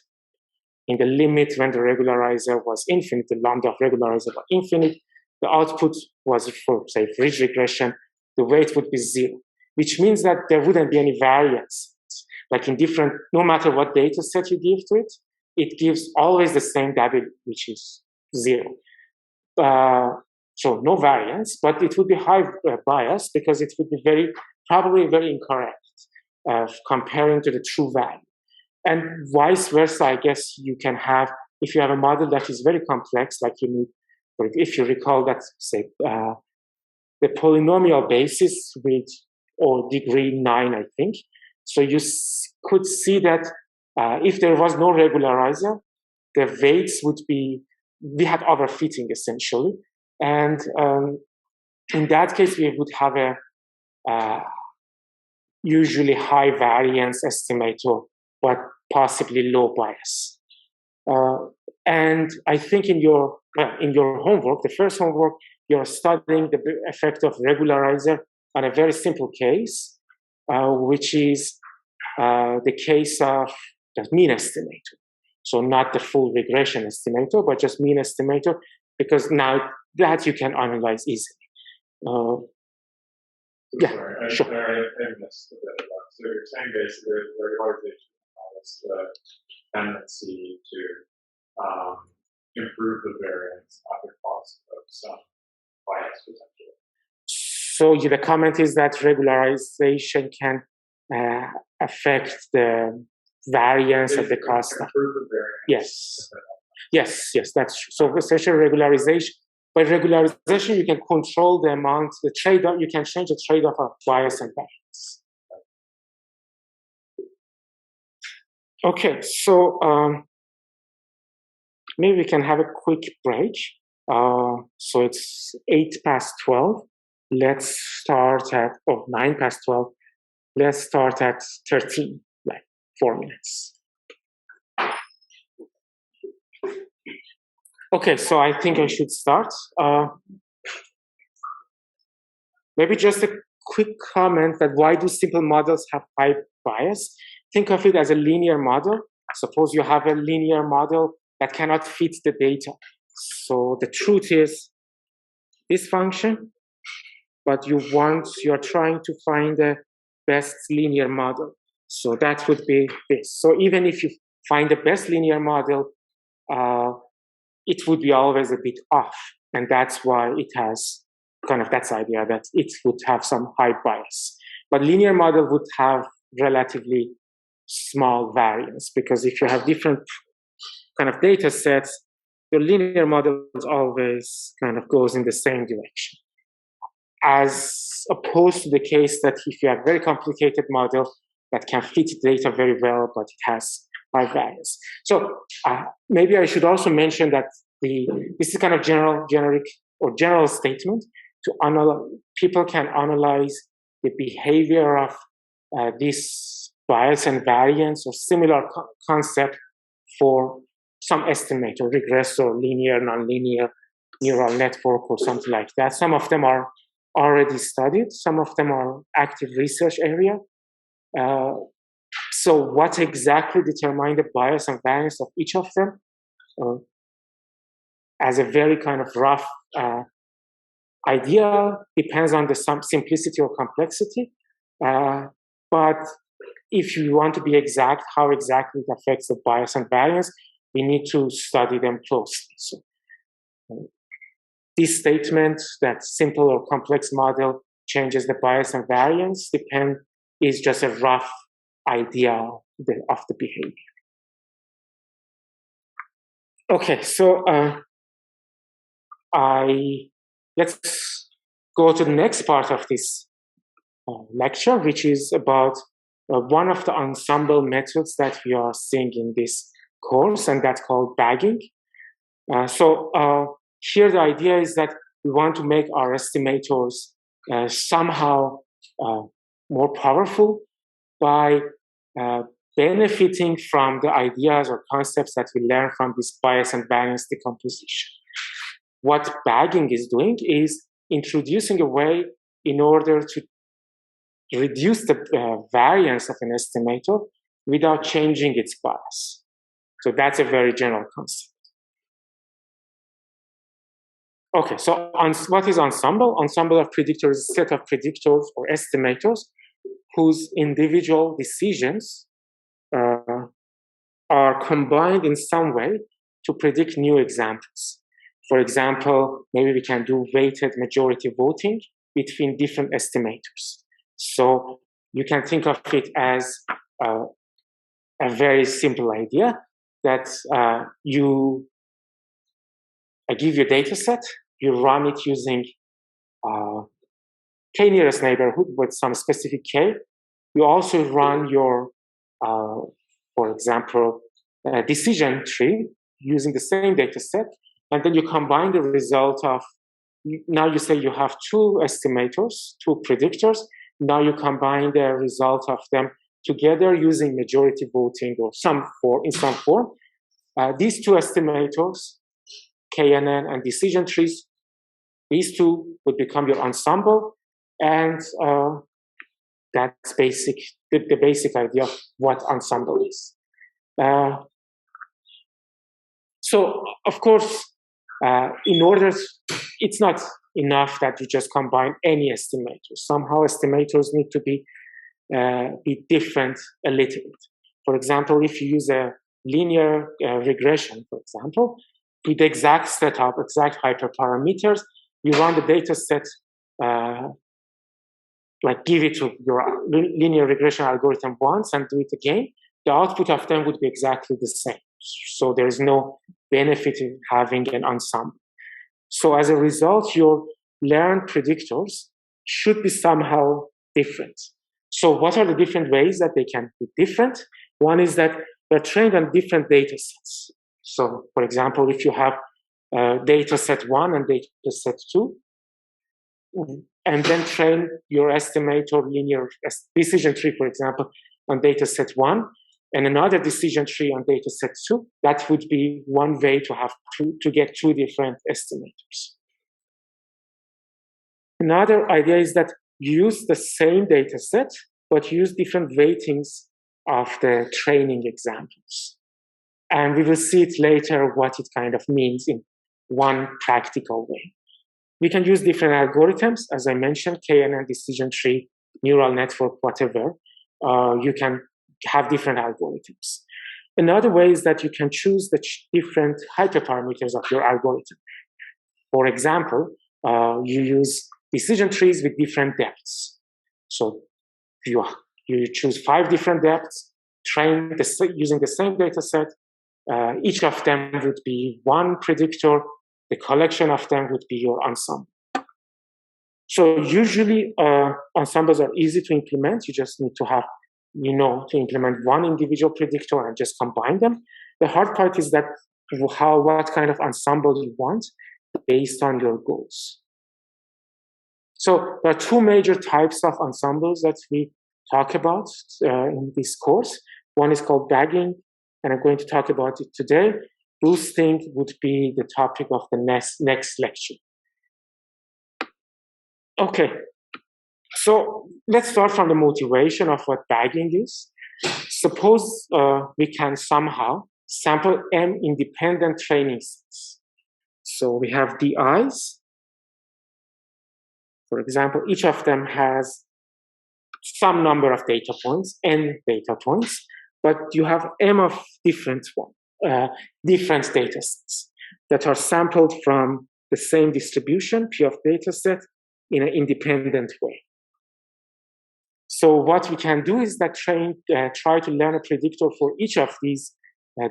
In the limit when the regularizer was infinite, the lambda of regularizer was infinite, the output was for, say, ridge regression, the weight would be 0, which means that there wouldn't be any variance. Like in different, no matter what data set you give to it, it gives always the same W, which is 0. So no variance, but it would be high bias because it would be probably very incorrect comparing to the true value. And vice versa, I guess you can have, if you have a model that is very complex, like you need, or if you recall that, say, the polynomial basis with, or degree 9, I think. So you could see that if there was no regularizer, the weights would be, we had overfitting essentially. And in that case, we would have a usually high variance estimator, but possibly low bias. And I think in your homework, the first homework, you're studying the effect of regularizer on a very simple case, which is the case of the mean estimator. So not the full regression estimator, but just mean estimator, because now that you can analyze easily. Yeah, sorry, sure. I missed a bit of that. So you're saying basically regularization has the tendency to improve the variance at the cost of some bias potential. So the comment is that regularization can affect the variance at the cost of. Improve the variance. Yes, that's true. So essentially regularization. By regularization, you can control the amount, the trade-off, you can change the trade-off of bias and variance. Okay, so maybe we can have a quick break. So it's 12:08. Let's start at, 12:09. Let's start at 13, like 4 minutes. Okay, so I think I should start. Maybe just a quick comment that why do simple models have high bias? Think of it as a linear model. Suppose you have a linear model that cannot fit the data. So the truth is this function, but you're trying to find the best linear model. So that would be this. So even if you find the best linear model, it would be always a bit off. And that's why it has kind of that idea that it would have some high bias. But linear model would have relatively small variance, because if you have different kind of data sets, your linear model always kind of goes in the same direction. As opposed to the case that if you have a very complicated model that can fit data very well, but it has high variance. So maybe I should also mention that this is kind of general statement. People can analyze the behavior of this bias and variance or similar concept for some estimate or regressor, linear, nonlinear neural network or something like that. Some of them are already studied. Some of them are active research area. So what exactly determine the bias and variance of each of them? As a very kind of rough idea, depends on the simplicity or complexity. But if you want to be exact, how exactly it affects the bias and variance, we need to study them closely. So, this statement that simple or complex model changes the bias and variance is just a rough idea of the behavior. Okay, so let's go to the next part of this lecture, which is about one of the ensemble methods that we are seeing in this course, and that's called bagging. Here the idea is that we want to make our estimators somehow more powerful by benefiting from the ideas or concepts that we learn from this bias and variance decomposition. What bagging is doing is introducing a way in order to reduce the variance of an estimator without changing its bias. So that's a very general concept. Okay, so what is ensemble? Ensemble of predictors is a set of predictors or estimators whose individual decisions are combined in some way to predict new examples. For example, maybe we can do weighted majority voting between different estimators. So you can think of it as a very simple idea that I give you a data set, you run it using k nearest neighborhood with some specific k. You also run your, for example, decision tree using the same data set, and then you combine the result of, now you say you have two estimators, two predictors, now you combine the result of them together using majority voting or in some form. These two estimators, KNN and decision trees, these two would become your ensemble, and that's the basic idea of what ensemble is. So, of course, it's not enough that you just combine any estimators. Somehow estimators need to be different a little bit. For example, if you use a linear regression, for example, with the exact setup, exact hyperparameters, you run the data set, like give it to your linear regression algorithm once and do it again, the output of them would be exactly the same. So there is no benefit in having an ensemble. So as a result, your learned predictors should be somehow different. So what are the different ways that they can be different? One is that they're trained on different data sets. So for example, if you have data set 1 and data set 2, and then train your estimator linear decision tree, for example, on data set 1, and another decision tree on data set 2, that would be one way to have to get two different estimators. Another idea is that you use the same data set, but use different weightings of the training examples. And we will see it later what it kind of means in one practical way. We can use different algorithms, as I mentioned, KNN, decision tree, neural network, whatever. You can have different algorithms. Another way is that you can choose the different hyperparameters of your algorithm. For example, you use decision trees with different depths. So you choose 5 different depths, train using the same data set. Each of them would be one predictor. The collection of them would be your ensemble. So usually ensembles are easy to implement. You just need to have, to implement one individual predictor and just combine them. The hard part is that what kind of ensemble you want based on your goals. So there are 2 major types of ensembles that we talk about in this course. One is called bagging, and I'm going to talk about it today. Boosting would be the topic of the next lecture. Okay, so let's start from the motivation of what bagging is. Suppose we can somehow sample m independent training sets. So we have DIs. For example, each of them has some number of data points, n data points, but you have m of different data sets that are sampled from the same distribution, P of data set, in an independent way. So what we can do is that try to learn a predictor for each of these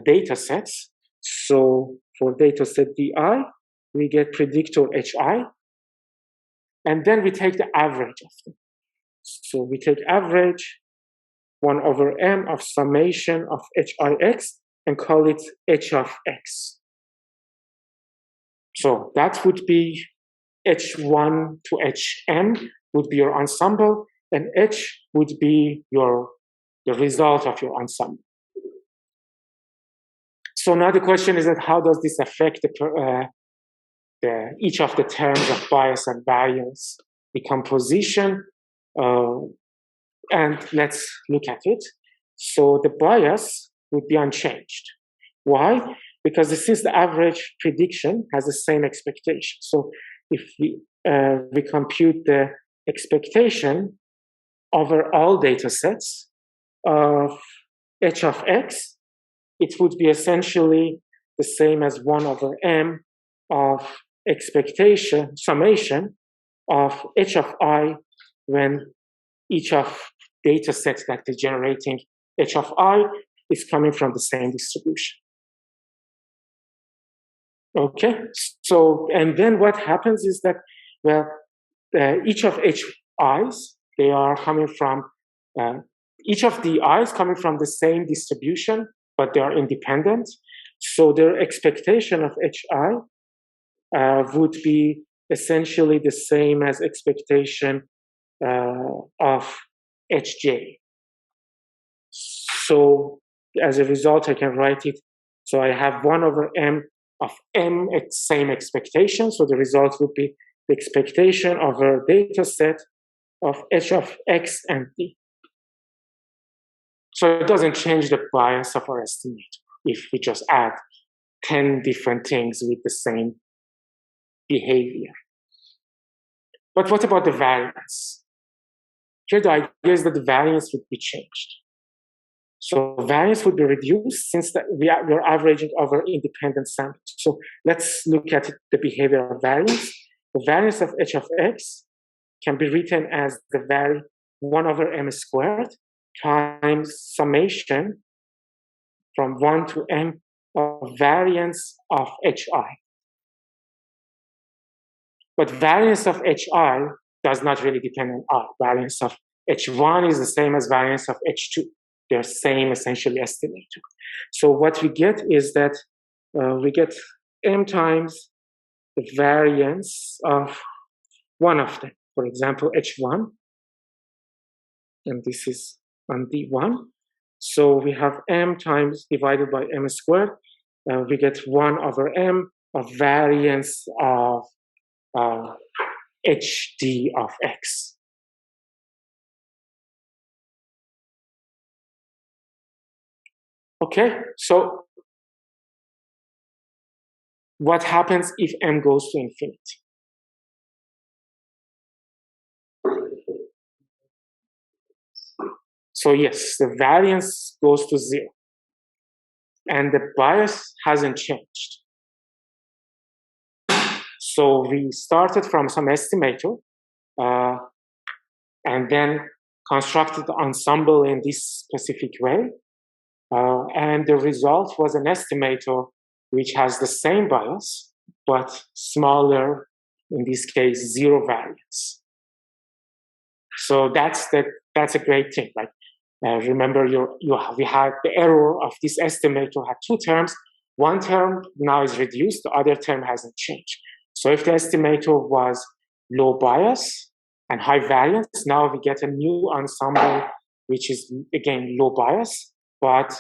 data sets. So for data set DI, we get predictor HI, and then we take the average of them. So we take average 1 over m of summation of HIX and call it H of X. So that would be H1 to HM would be your ensemble, and H would be the result of your ensemble. So now the question is that how does this affect each of the terms of bias and variance decomposition? And let's look at it. So the bias would be unchanged. Why? Because since the average prediction has the same expectation. So if we compute the expectation over all data sets of H of X, it would be essentially the same as 1 over m of expectation summation of H of I when each of data sets that is generating H of I is coming from the same distribution. Okay, so, and then what happens is that, well, each of HIs, they are coming from, each of the I's coming from the same distribution, but they are independent. So their expectation of HI would be essentially the same as expectation of HJ. So as a result, I can write it. So I have 1 over m of m at same expectation. So the result would be the expectation of a data set of H of X and D. So it doesn't change the bias of our estimator if we just add 10 different things with the same behavior. But what about the variance? Here the idea is that the variance would be changed. So variance would be reduced since we're averaging over independent samples. So let's look at the behavior of variance. The variance of h of x can be written as the 1 over m squared times summation from 1 to m of variance of hi. But variance of hi does not really depend on I. Variance of h1 is the same as variance of h2. They're same essentially estimator. So what we get is that we get m times the variance of one of them. For example, h1, and this is on d1. So we have m times divided by m squared. We get 1 over m of variance of hd of x. Okay, so what happens if m goes to infinity? So yes, the variance goes to 0. And the bias hasn't changed. So we started from some estimator and then constructed the ensemble in this specific way. And the result was an estimator which has the same bias, but smaller, in this case, 0 variance. So that's a great thing. Like, remember, we had the error of this estimator had 2 terms. One term now is reduced, the other term hasn't changed. So if the estimator was low bias and high variance, now we get a new ensemble, which is, again, low bias, but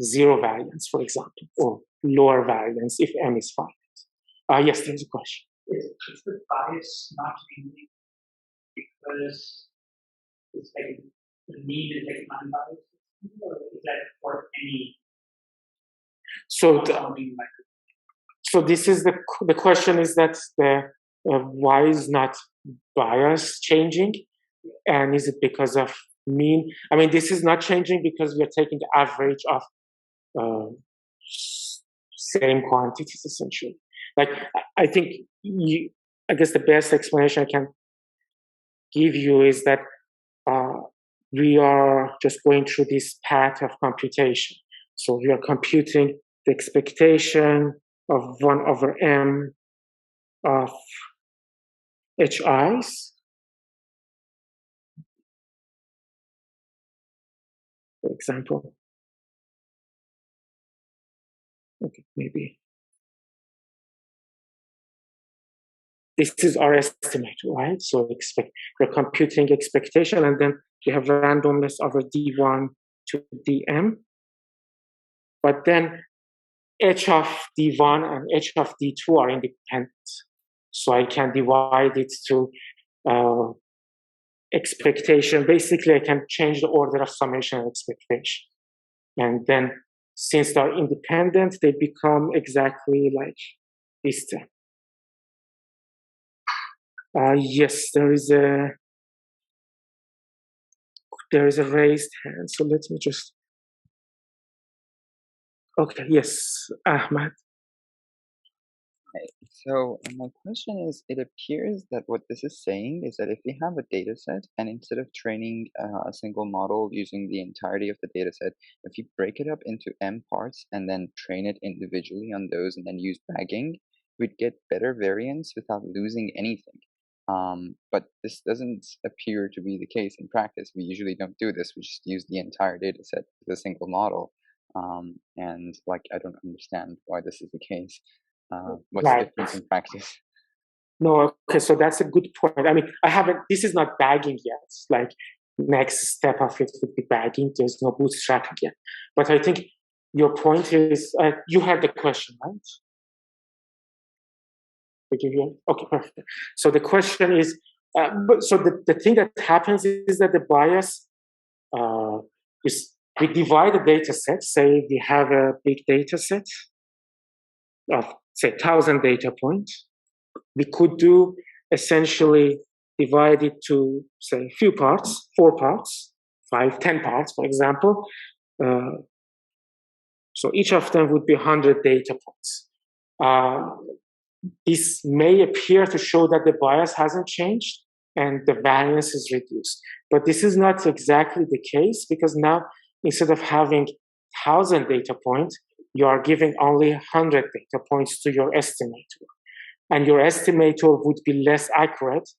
0 variance, for example, or lower variance if m is finite. Yes, there's a question. Is the bias not changing because it's like the mean is like non-biased, or is that for any? So this is the question is that why is not bias changing, and is it because of mean? I mean, this is not changing because we are taking the average of same quantities essentially. Like, I think I guess the best explanation I can give you is that we are just going through this path of computation. So we are computing the expectation of 1 over m of hi's, for example. Okay, maybe. This is our estimate, right? So we're computing expectation, and then we have randomness over d1 to dm. But then h of d1 and h of d2 are independent. So I can divide it to expectation. Basically, I can change the order of summation and expectation. And then since they're independent, they become exactly like this term. Yes, there is a raised hand. So let me just. Okay. Yes, Ahmad. Right. So my question is, it appears that what this is saying is that if we have a data set and instead of training a single model using the entirety of the data set, if you break it up into m parts and then train it individually on those and then use bagging, we'd get better variance without losing anything. But this doesn't appear to be the case in practice. We usually don't do this. We just use the entire data set as a single model. And like, I don't understand why this is the case. What's the difference in practice? No, okay, so that's a good point. I mean, this is not bagging yet. Like, next step of it would be bagging. There's no bootstrapping yet. But I think your point is, you had the question, right? Did you hear? Okay, perfect. So the question is, so the thing that happens is that the bias is, we divide the data set. Say we have a big data set of, say, 1,000 data points. We could do essentially divide it to, say, a few parts, 4 parts, 5, 10 parts, for example. So each of them would be 100 data points. This may appear to show that the bias hasn't changed and the variance is reduced. But this is not exactly the case, because now instead of having 1,000 data points, you are giving only 100 data points to your estimator. And your estimator would be less accurate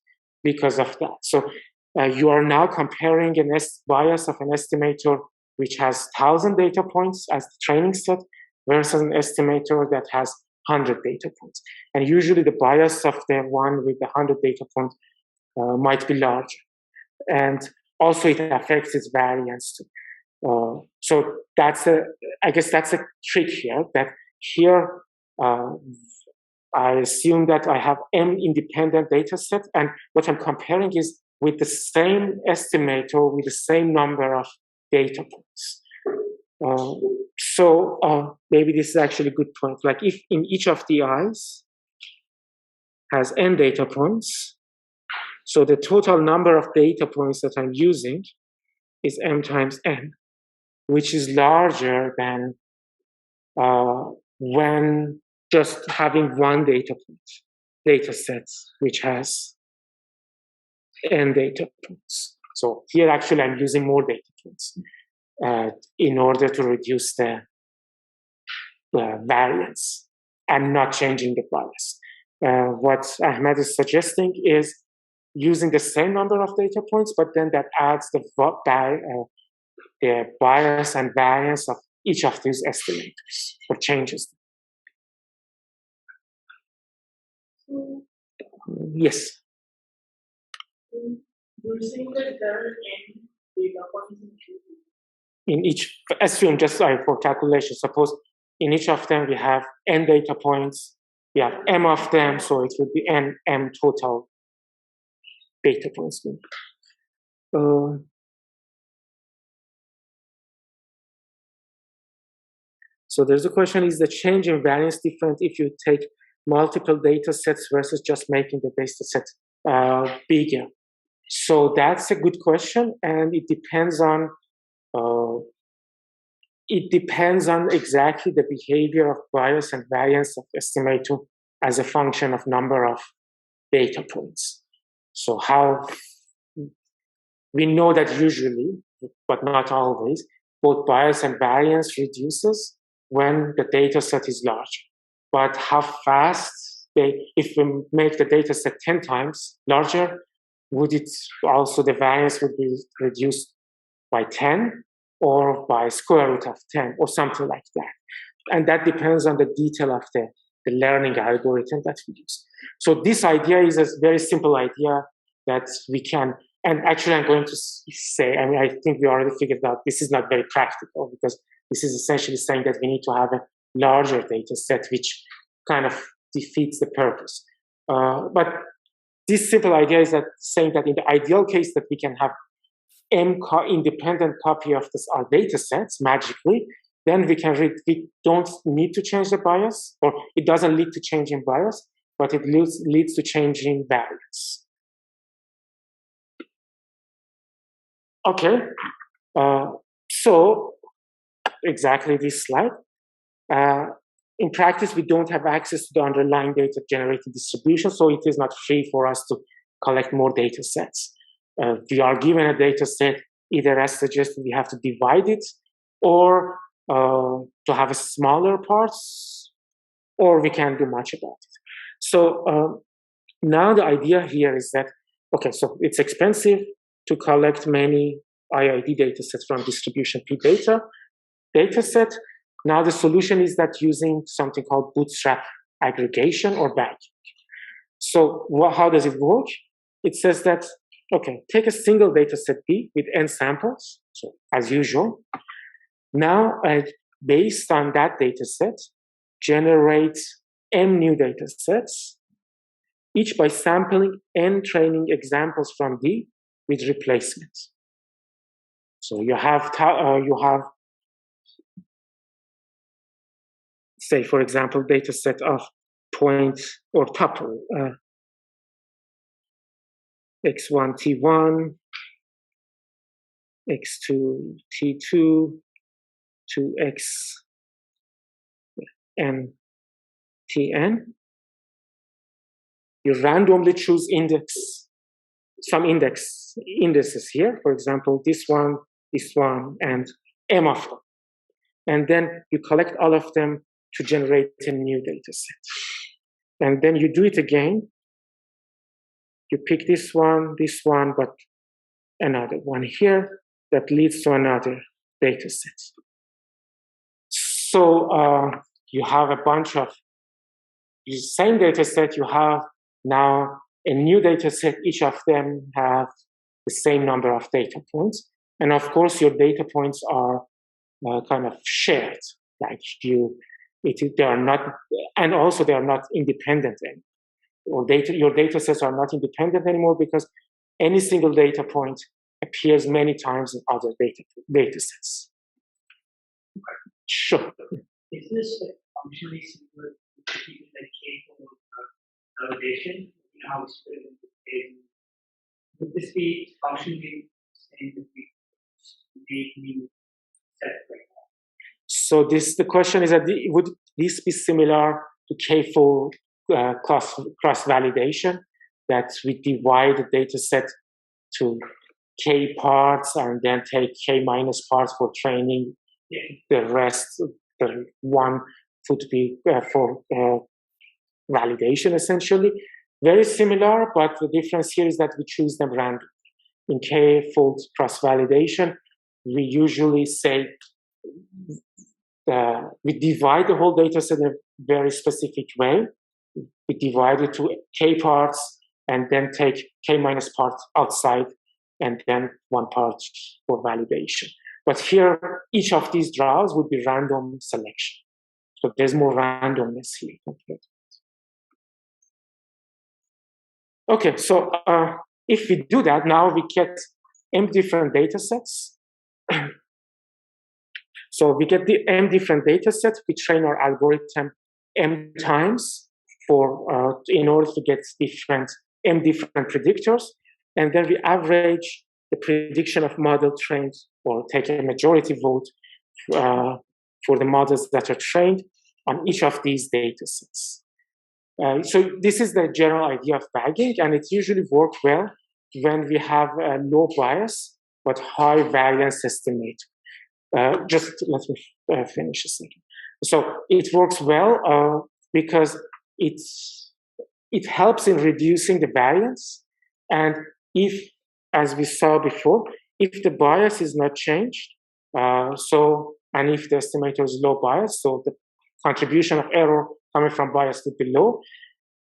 because of that. So you are now comparing a bias of an estimator which has 1,000 data points as the training set versus an estimator that has 100 data points. And usually the bias of the one with the 100 data points might be larger. And also it affects its variance too. So I guess that's a trick here, that here I assume that I have m independent data set, and what I'm comparing is with the same estimator with the same number of data points. So maybe this is actually a good point. Like if in each of the eyes has n data points, so the total number of data points that I'm using is m times n, which is larger than when just having one data set, which has n data points. So here actually I'm using more data points in order to reduce the variance and not changing the bias. What Ahmed is suggesting is using the same number of data points, but then that adds the bias and variance of each of these estimators, or changes them. Yes. You're saying that there are n data points in each, assume just for calculation, suppose in each of them we have n data points, we have m of them, so it would be m total data points. So there's a question, is the change in variance different if you take multiple data sets versus just making the data set bigger? So that's a good question, and it depends on exactly the behavior of bias and variance of estimator as a function of number of data points. So how we know that usually, but not always, both bias and variance reduces when the data set is large. But how fast if we make the data set 10 times larger, would it also, the variance would be reduced by 10 or by square root of 10 or something like that. And that depends on the detail of the learning algorithm that we use. So this idea is a very simple idea that we can, and actually I'm going to say, I mean, I think we already figured out this is not very practical, because this is essentially saying that we need to have a larger data set, which kind of defeats the purpose. But this simple idea is that saying that in the ideal case that we can have independent copy of this our data sets magically, then we don't need to change the bias, or it doesn't lead to change in bias, but it leads to change in variance. Okay, so exactly this slide. In practice, we don't have access to the underlying data generated distribution, so it is not free for us to collect more data sets. We are given a data set, either as suggested, we have to divide it, or to have a smaller parts, or we can't do much about it. So now the idea here is that, okay, so it's expensive to collect many IID data sets from distribution P data set. Now the solution is that using something called bootstrap aggregation or banking. So how does it work? It says that, okay, take a single data set B with n samples, so as usual. Now, based on that data set, generate n new data sets, each by sampling n training examples from D with replacements. So you have say, for example, data set of point or tuple. x1 t1, x2 t2, 2x n tn. You randomly choose some indices here, for example, this one, and m of them. And then you collect all of them to generate a new data set. And then you do it again. You pick this one, but another one here that leads to another data set. So you have a bunch of the same data set. You have now a new data set. Each of them have the same number of data points. And of course, your data points are kind of shared. Like they are not, and also they are not independent anymore. Your data sets are not independent anymore because any single data point appears many times in other data sets. Sure. Is this functionally similar to keeping the K for validation? You know how we split it into phases. Would this be functionally the same if we make new set like that? So the question is that would this be similar to K-fold cross-validation, that we divide the data set to K parts and then take K minus parts for training, the rest, the one would be for validation essentially. Very similar, but the difference here is that we choose them randomly. In K-fold cross-validation, we usually say we divide the whole data set in a very specific way. We divide it to K parts and then take K minus parts outside and then one part for validation. But here, each of these draws would be random selection. So there's more randomness here. Okay, so if we do that, now we get m different data sets. So we get the m different data sets. We train our algorithm m times in order to get m different predictors, and then we average the prediction of model trained, or take a majority vote for the models that are trained on each of these data sets. So this is the general idea of bagging, and it usually works well when we have a low bias but high variance estimate. Just let me finish a second. So it works well because it helps in reducing the variance, and if, as we saw before, if the bias is not changed, and if the estimator is low bias, so the contribution of error coming from bias would be low,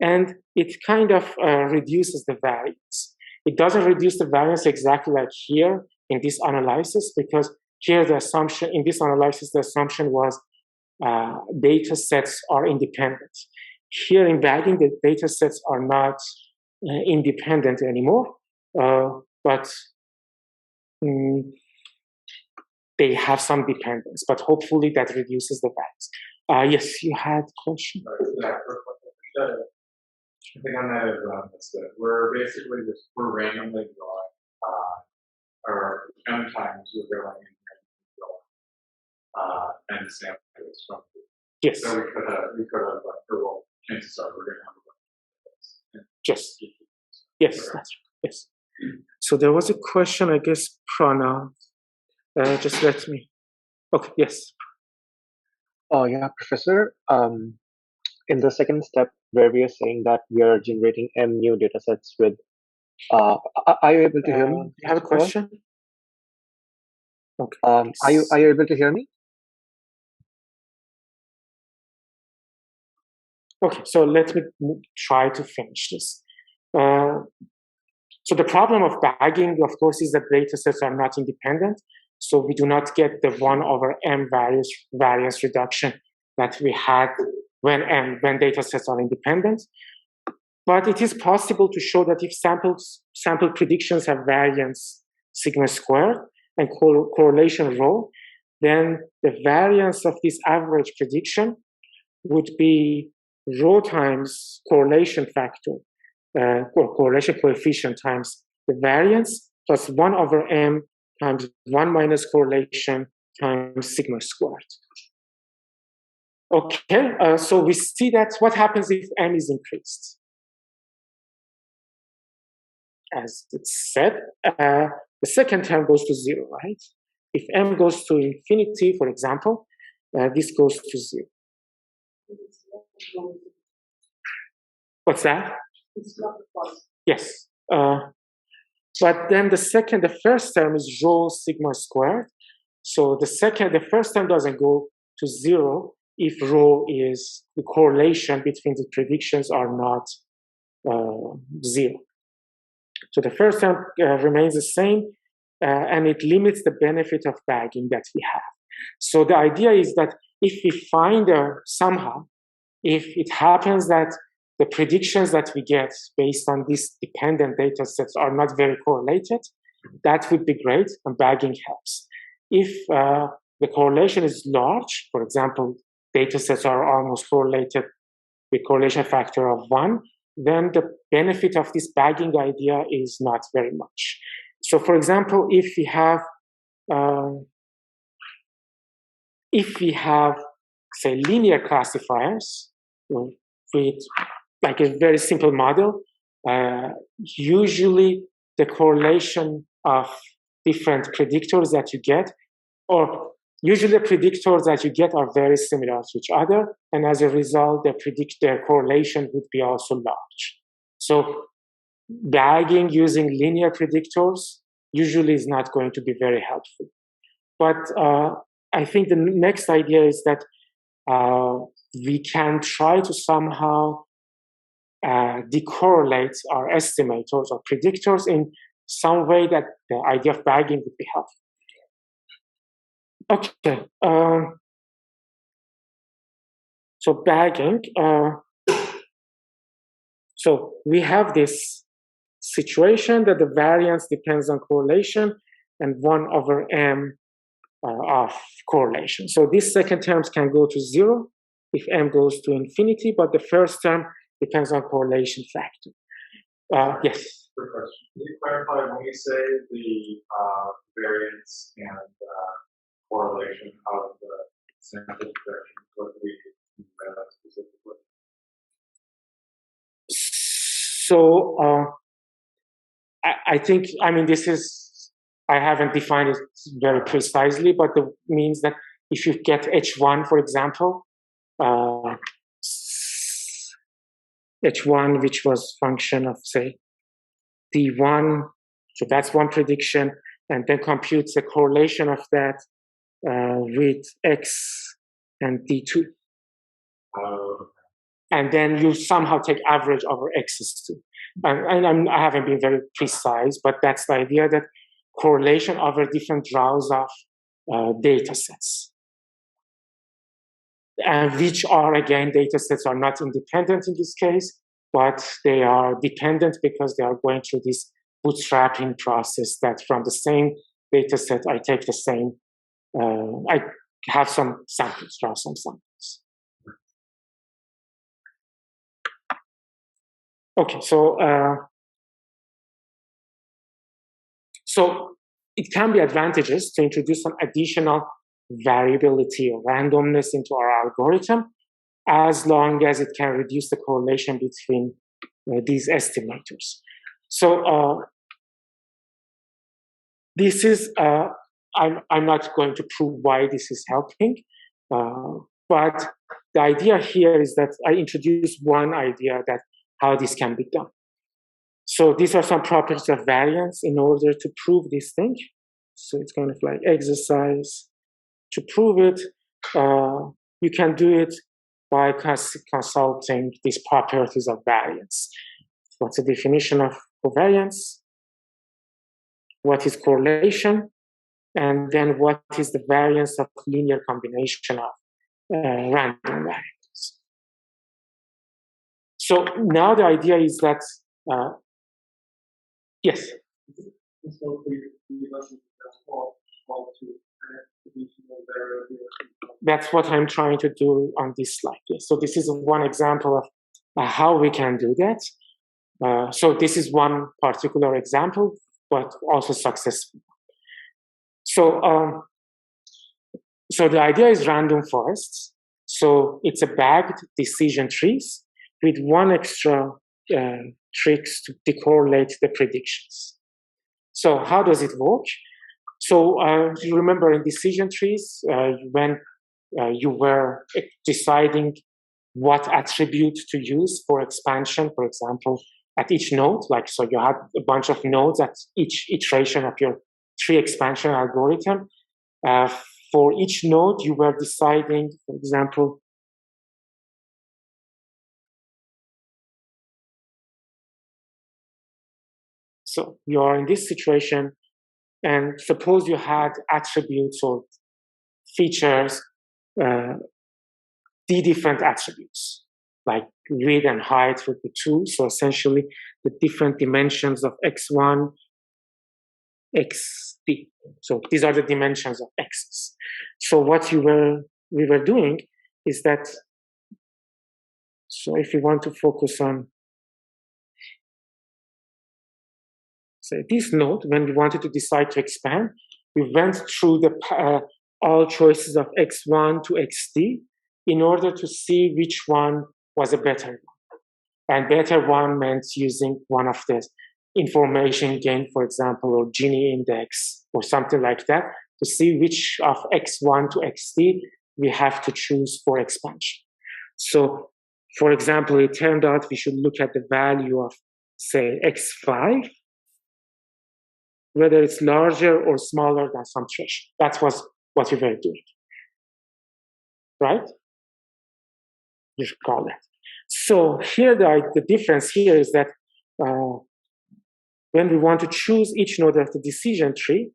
and it kind of reduces the variance. It doesn't reduce the variance exactly like here in this analysis, because here the assumption, in this analysis, the assumption was data sets are independent. Here in bagging, the data sets are not independent anymore, but they have some dependence, but hopefully that reduces the variance. Yes, you had a question? I think on that is that we're basically we're randomly drawing our m times we're going and samples from. Yes. So we could have well, chances are we're going to have a bunch of yes. Yes, that's right. Yes. So there was a question, I guess, Prana. Just let me. Okay. Yes. Oh yeah, Professor. In the second step, where we are saying that we are generating m new data sets with, are you able to hear me? You have a question? Okay. Are you able to hear me? Okay, so let me try to finish this. So the problem of bagging, of course, is that data sets are not independent. So we do not get the 1/m variance reduction that we had when data sets are independent. But it is possible to show that if sample predictions have variance sigma squared and correlation rho, then the variance of this average prediction would be rho times correlation factor, or correlation coefficient times the variance plus 1 over m times 1 minus correlation times sigma squared. Okay, so we see that what happens if m is increased. As it's said, the second term goes to 0, right? If m goes to infinity, for example, this goes to 0. What's that? Yes. But then the first term is rho sigma squared. So the first term doesn't go to 0 if rho is the correlation between the predictions are not 0. So the first term remains the same, and it limits the benefit of bagging that we have. So the idea is that if we find somehow, if it happens that the predictions that we get based on these dependent data sets are not very correlated, that would be great, and bagging helps. If the correlation is large, for example, data sets are almost correlated with correlation factor of 1, then the benefit of this bagging idea is not very much. So, for example, if we have, say, linear classifiers with like a very simple model, usually the correlation of different predictors that you get, or usually the predictors that you get are very similar to each other, and as a result, their correlation would be also large. So bagging using linear predictors usually is not going to be very helpful. But I think the next idea is that we can try to somehow decorrelate our estimators or predictors in some way that the idea of bagging would be helpful. Okay, so bagging. So we have this situation that the variance depends on correlation and 1 over m of correlation. So these second terms can go to 0 if m goes to infinity, but the first term depends on correlation factor. Yes? Quick question. Can you clarify when you say the variance and correlation of the sample projection, what do we mean by that specifically? So I think, I mean, this is, I haven't defined it very precisely, but it means that if you get H1, for example, H1, which was function of, say, D1, so that's one prediction, and then computes the correlation of that with X and D2. And then you somehow take average over X2. And I haven't been very precise, but that's the idea, that correlation over different draws of data sets. And which are, again, data sets are not independent in this case, but they are dependent because they are going through this bootstrapping process that from the same data set, I take the same, I have some samples, draw some samples. Okay, so it can be advantageous to introduce some additional variability or randomness into our algorithm, as long as it can reduce the correlation between these estimators. So this is, I'm not going to prove why this is helping, but the idea here is that I introduce one idea that how this can be done. So these are some properties of variance in order to prove this thing. So it's kind of like exercise. To prove it, you can do it by consulting these properties of variance. What's the definition of covariance? What is correlation? And then what is the variance of linear combination of random variables? So now the idea is that, yes? That's what I'm trying to do on this slide. Yes. So this is one example of how we can do that. So this is one particular example, but also successful. So, so the idea is random forests. So it's a bagged decision trees with one extra tricks to decorrelate the predictions. So how does it work? So you remember in decision trees, when you were deciding what attribute to use for expansion, for example, at each node, like, so you had a bunch of nodes at each iteration of your tree expansion algorithm. For each node, you were deciding, for example, so you are in this situation, and suppose you had attributes or features, D different attributes, like width and height would be 2. So essentially, the different dimensions of x1, xd. So these are the dimensions of x's. So what we were doing is that, so if you want to focus on, say, this node, when we wanted to decide to expand, we went through the all choices of x1 to xd in order to see which one was a better one. And better one meant using one of the information gained, for example, or Gini index or something like that, to see which of x1 to xd we have to choose for expansion. So, for example, it turned out we should look at the value of, say, x5, whether it's larger or smaller than some threshold. That was what we were doing, right? You should call that. So here, the difference here is that when we want to choose each node of the decision tree,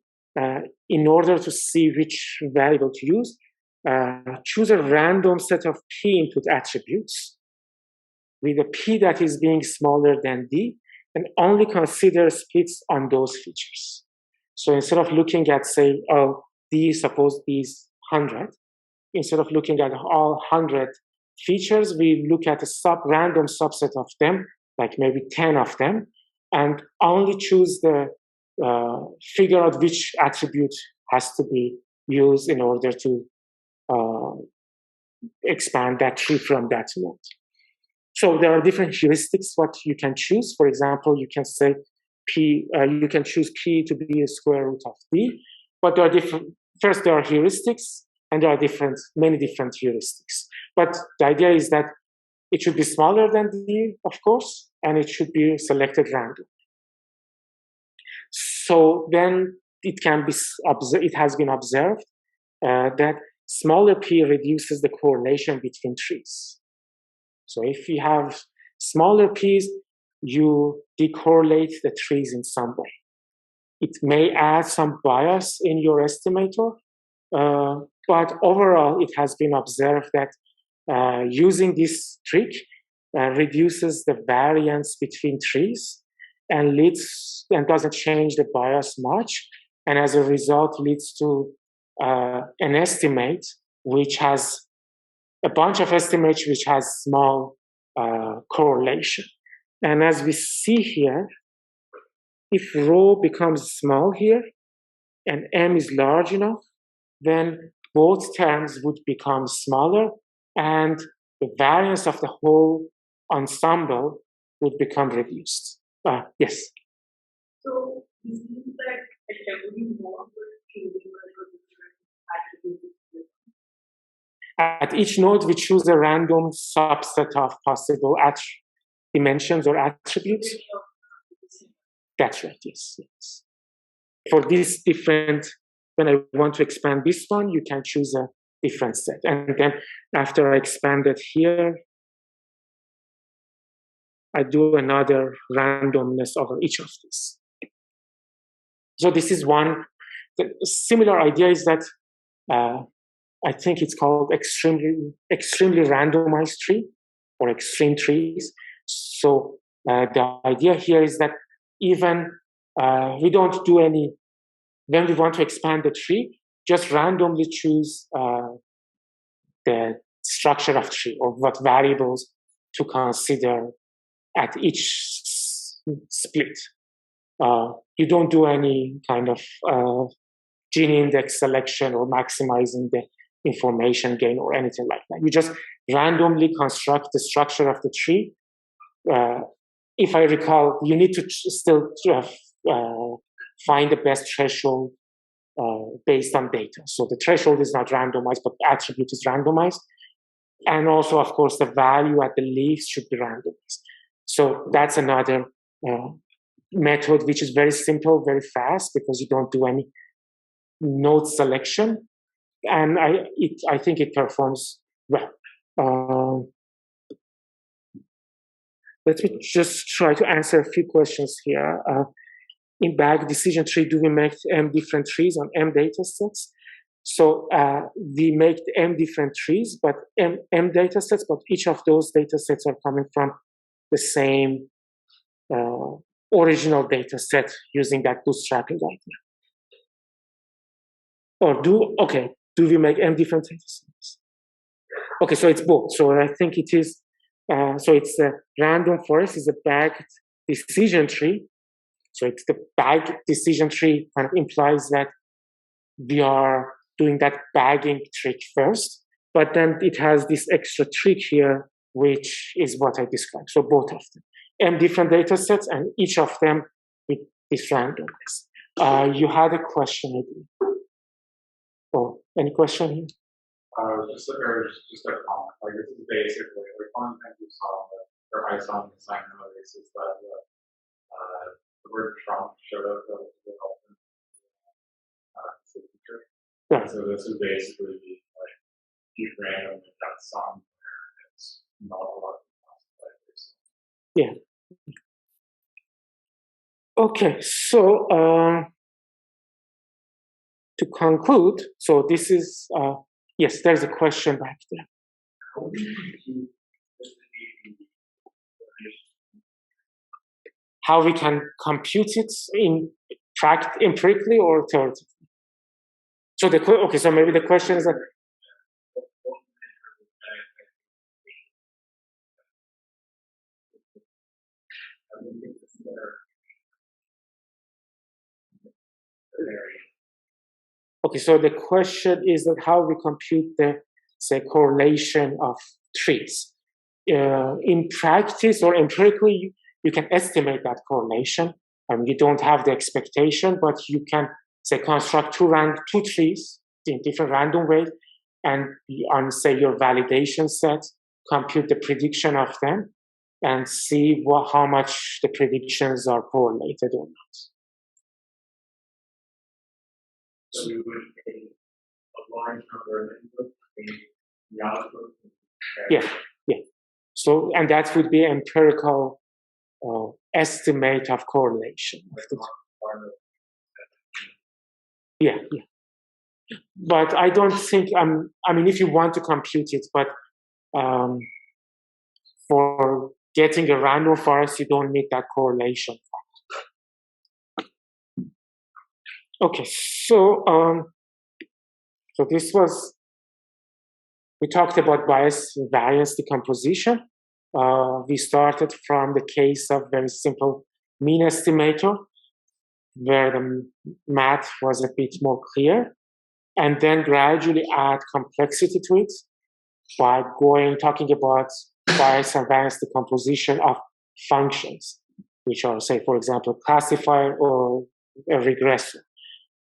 in order to see which variable to use, choose a random set of P input attributes with a P that is being smaller than D, and only consider splits on those features. So instead of looking at, say, oh, D, suppose D is 100, instead of looking at all 100 features, we look at a random subset of them, like maybe 10 of them, and only choose the, figure out which attribute has to be used in order to expand that tree from that node. So there are different heuristics what you can choose. For example, you can say P, you can choose P to be a square root of D, but there are different, first there are heuristics, and there are many different heuristics. But the idea is that it should be smaller than D, of course, and it should be selected randomly. So then it can be it has been observed that smaller P reduces the correlation between trees. So if you have smaller P's, you decorrelate the trees in some way. It may add some bias in your estimator, but overall, it has been observed that using this trick reduces the variance between trees and doesn't change the bias much, and as a result leads to an estimate which has a bunch of estimates which has small correlation. And as we see here, if rho becomes small here and m is large enough, then both terms would become smaller and the variance of the whole ensemble would become reduced. Yes? So this means that at every node we're choosing a different attribute. At each node, we choose a random subset of possible dimensions or attributes. That's right, yes, yes. For this different, when I want to expand this one, you can choose a different set. And then after I expand it here, I do another randomness over each of these. So this is one. The similar idea is that I think it's called extremely randomized tree or extreme trees. So the idea here is that even we don't do any, when we want to expand the tree, just randomly choose the structure of tree or what variables to consider at each split. You don't do any kind of gene index selection or maximizing the information gain or anything like that. You just randomly construct the structure of the tree. If I recall, you need to still find the best threshold based on data. So the threshold is not randomized, but the attribute is randomized. And also, of course, the value at the leaves should be randomized. So that's another method which is very simple, very fast, because you don't do any node selection. And I think it performs well. Let me just try to answer a few questions here. In bag decision tree, do we make M different trees on M data sets? So we make M different trees, but M data sets, but each of those data sets are coming from the same original data set using that bootstrapping idea. Or do we make M different data sets? Okay, so it's both. So I think it is, so it's a random forest is a bagged decision tree. So it's the bagged decision tree kind of implies that we are doing that bagging trick first, but then it has this extra trick here, which is what I described. So both of them. M different data sets and each of them with this randomness. You had a question, I believe. Oh, any question here? Just a comment. Like this is basically like one thing we saw that I saw in the assignment notice is that the word Trump showed up relatively often signature. Yeah. So this is basically like keep random and got some where it's not a lot of classifiers. Yeah. Okay, so to conclude, so this is yes, there's a question back there. How do you compute How we can compute it empirically or theoretically? So so maybe the question is that okay, so the question is that how we compute the, say, correlation of trees. In practice or empirically, you can estimate that correlation. You don't have the expectation, but you can, say, construct two trees in different random ways, and on, say, your validation set, compute the prediction of them, and see how much the predictions are correlated or not. So we would take a large number of inputs and the output. Yeah. So, and that would be empirical estimate of correlation. Yeah. But I don't think, I mean, if you want to compute it, but for getting a random forest, you don't need that correlation. Okay, so this was, we talked about bias-variance decomposition. We started from the case of very simple mean estimator, where the math was a bit more clear, and then gradually add complexity to it by talking about bias and variance decomposition of functions, which are, say, for example, classifier or a regressor.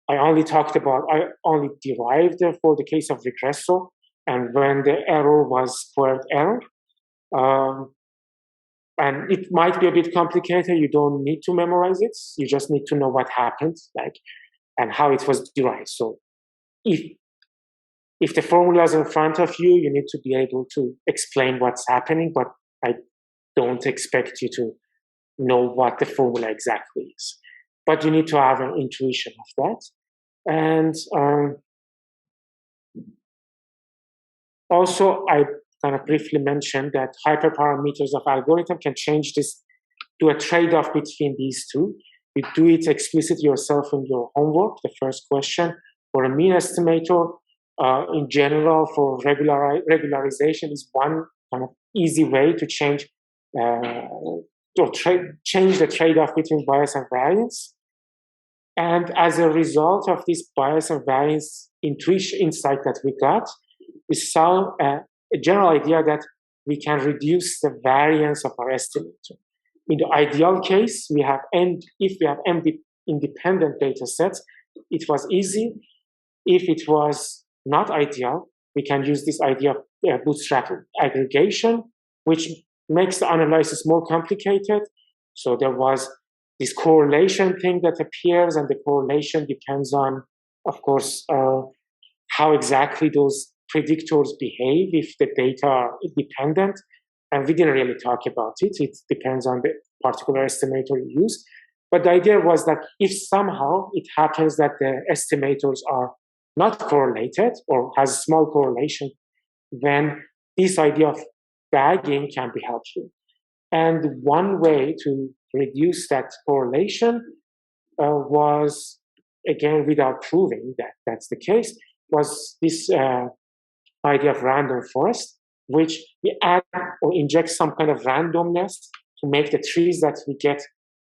I only derived for the case of regressor, and when the error was squared error. And it might be a bit complicated. You don't need to memorize it. You just need to know what happened, and how it was derived. So if the formula is in front of you, you need to be able to explain what's happening, but I don't expect you to know what the formula exactly is. But you need to have an intuition of that. And also, I kind of briefly mentioned that hyperparameters of algorithm can change this to a trade-off between these two. You do it explicitly yourself in your homework, the first question. For a mean estimator, in general, for regularization is one kind of easy way to change or change the trade-off between bias and variance. And as a result of this bias and variance insight that we got, we saw a general idea that we can reduce the variance of our estimator. In the ideal case, if we have m independent data sets, it was easy. If it was not ideal, we can use this idea of bootstrap aggregation, which makes the analysis more complicated. So there was this correlation thing that appears, and the correlation depends on, of course, how exactly those predictors behave if the data are dependent. And we didn't really talk about it. It depends on the particular estimator you use. But the idea was that if somehow it happens that the estimators are not correlated or has a small correlation, then this idea of bagging can be helpful. And one way to reduce that correlation was, again, without proving that that's the case, was this idea of random forest, which we add or inject some kind of randomness to make the trees that we get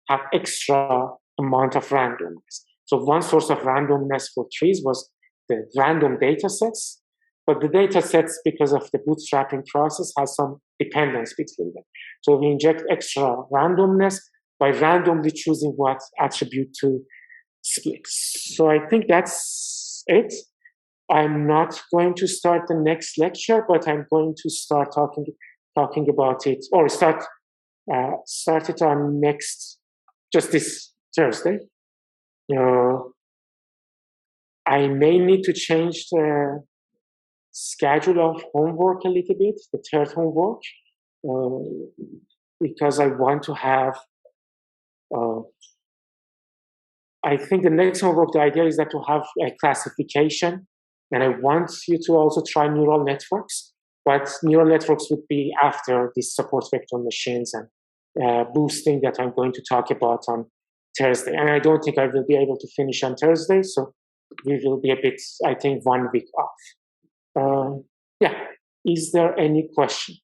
have extra amount of randomness. So one source of randomness for trees was the random data sets, but the data sets, because of the bootstrapping process, has some dependence between them. So we inject extra randomness by randomly choosing what attribute to split. So I think that's it. I'm not going to start the next lecture, but I'm going to start talking about it, or start it on just this Thursday. I may need to change the schedule of homework a little bit, the third homework, because I want to have, I think the next homework, the idea is that to have a classification, and I want you to also try neural networks, but neural networks would be after these support vector machines and boosting that I'm going to talk about on Thursday. And I don't think I will be able to finish on Thursday, so we will be a bit, I think, 1 week off. Yeah, is there any question?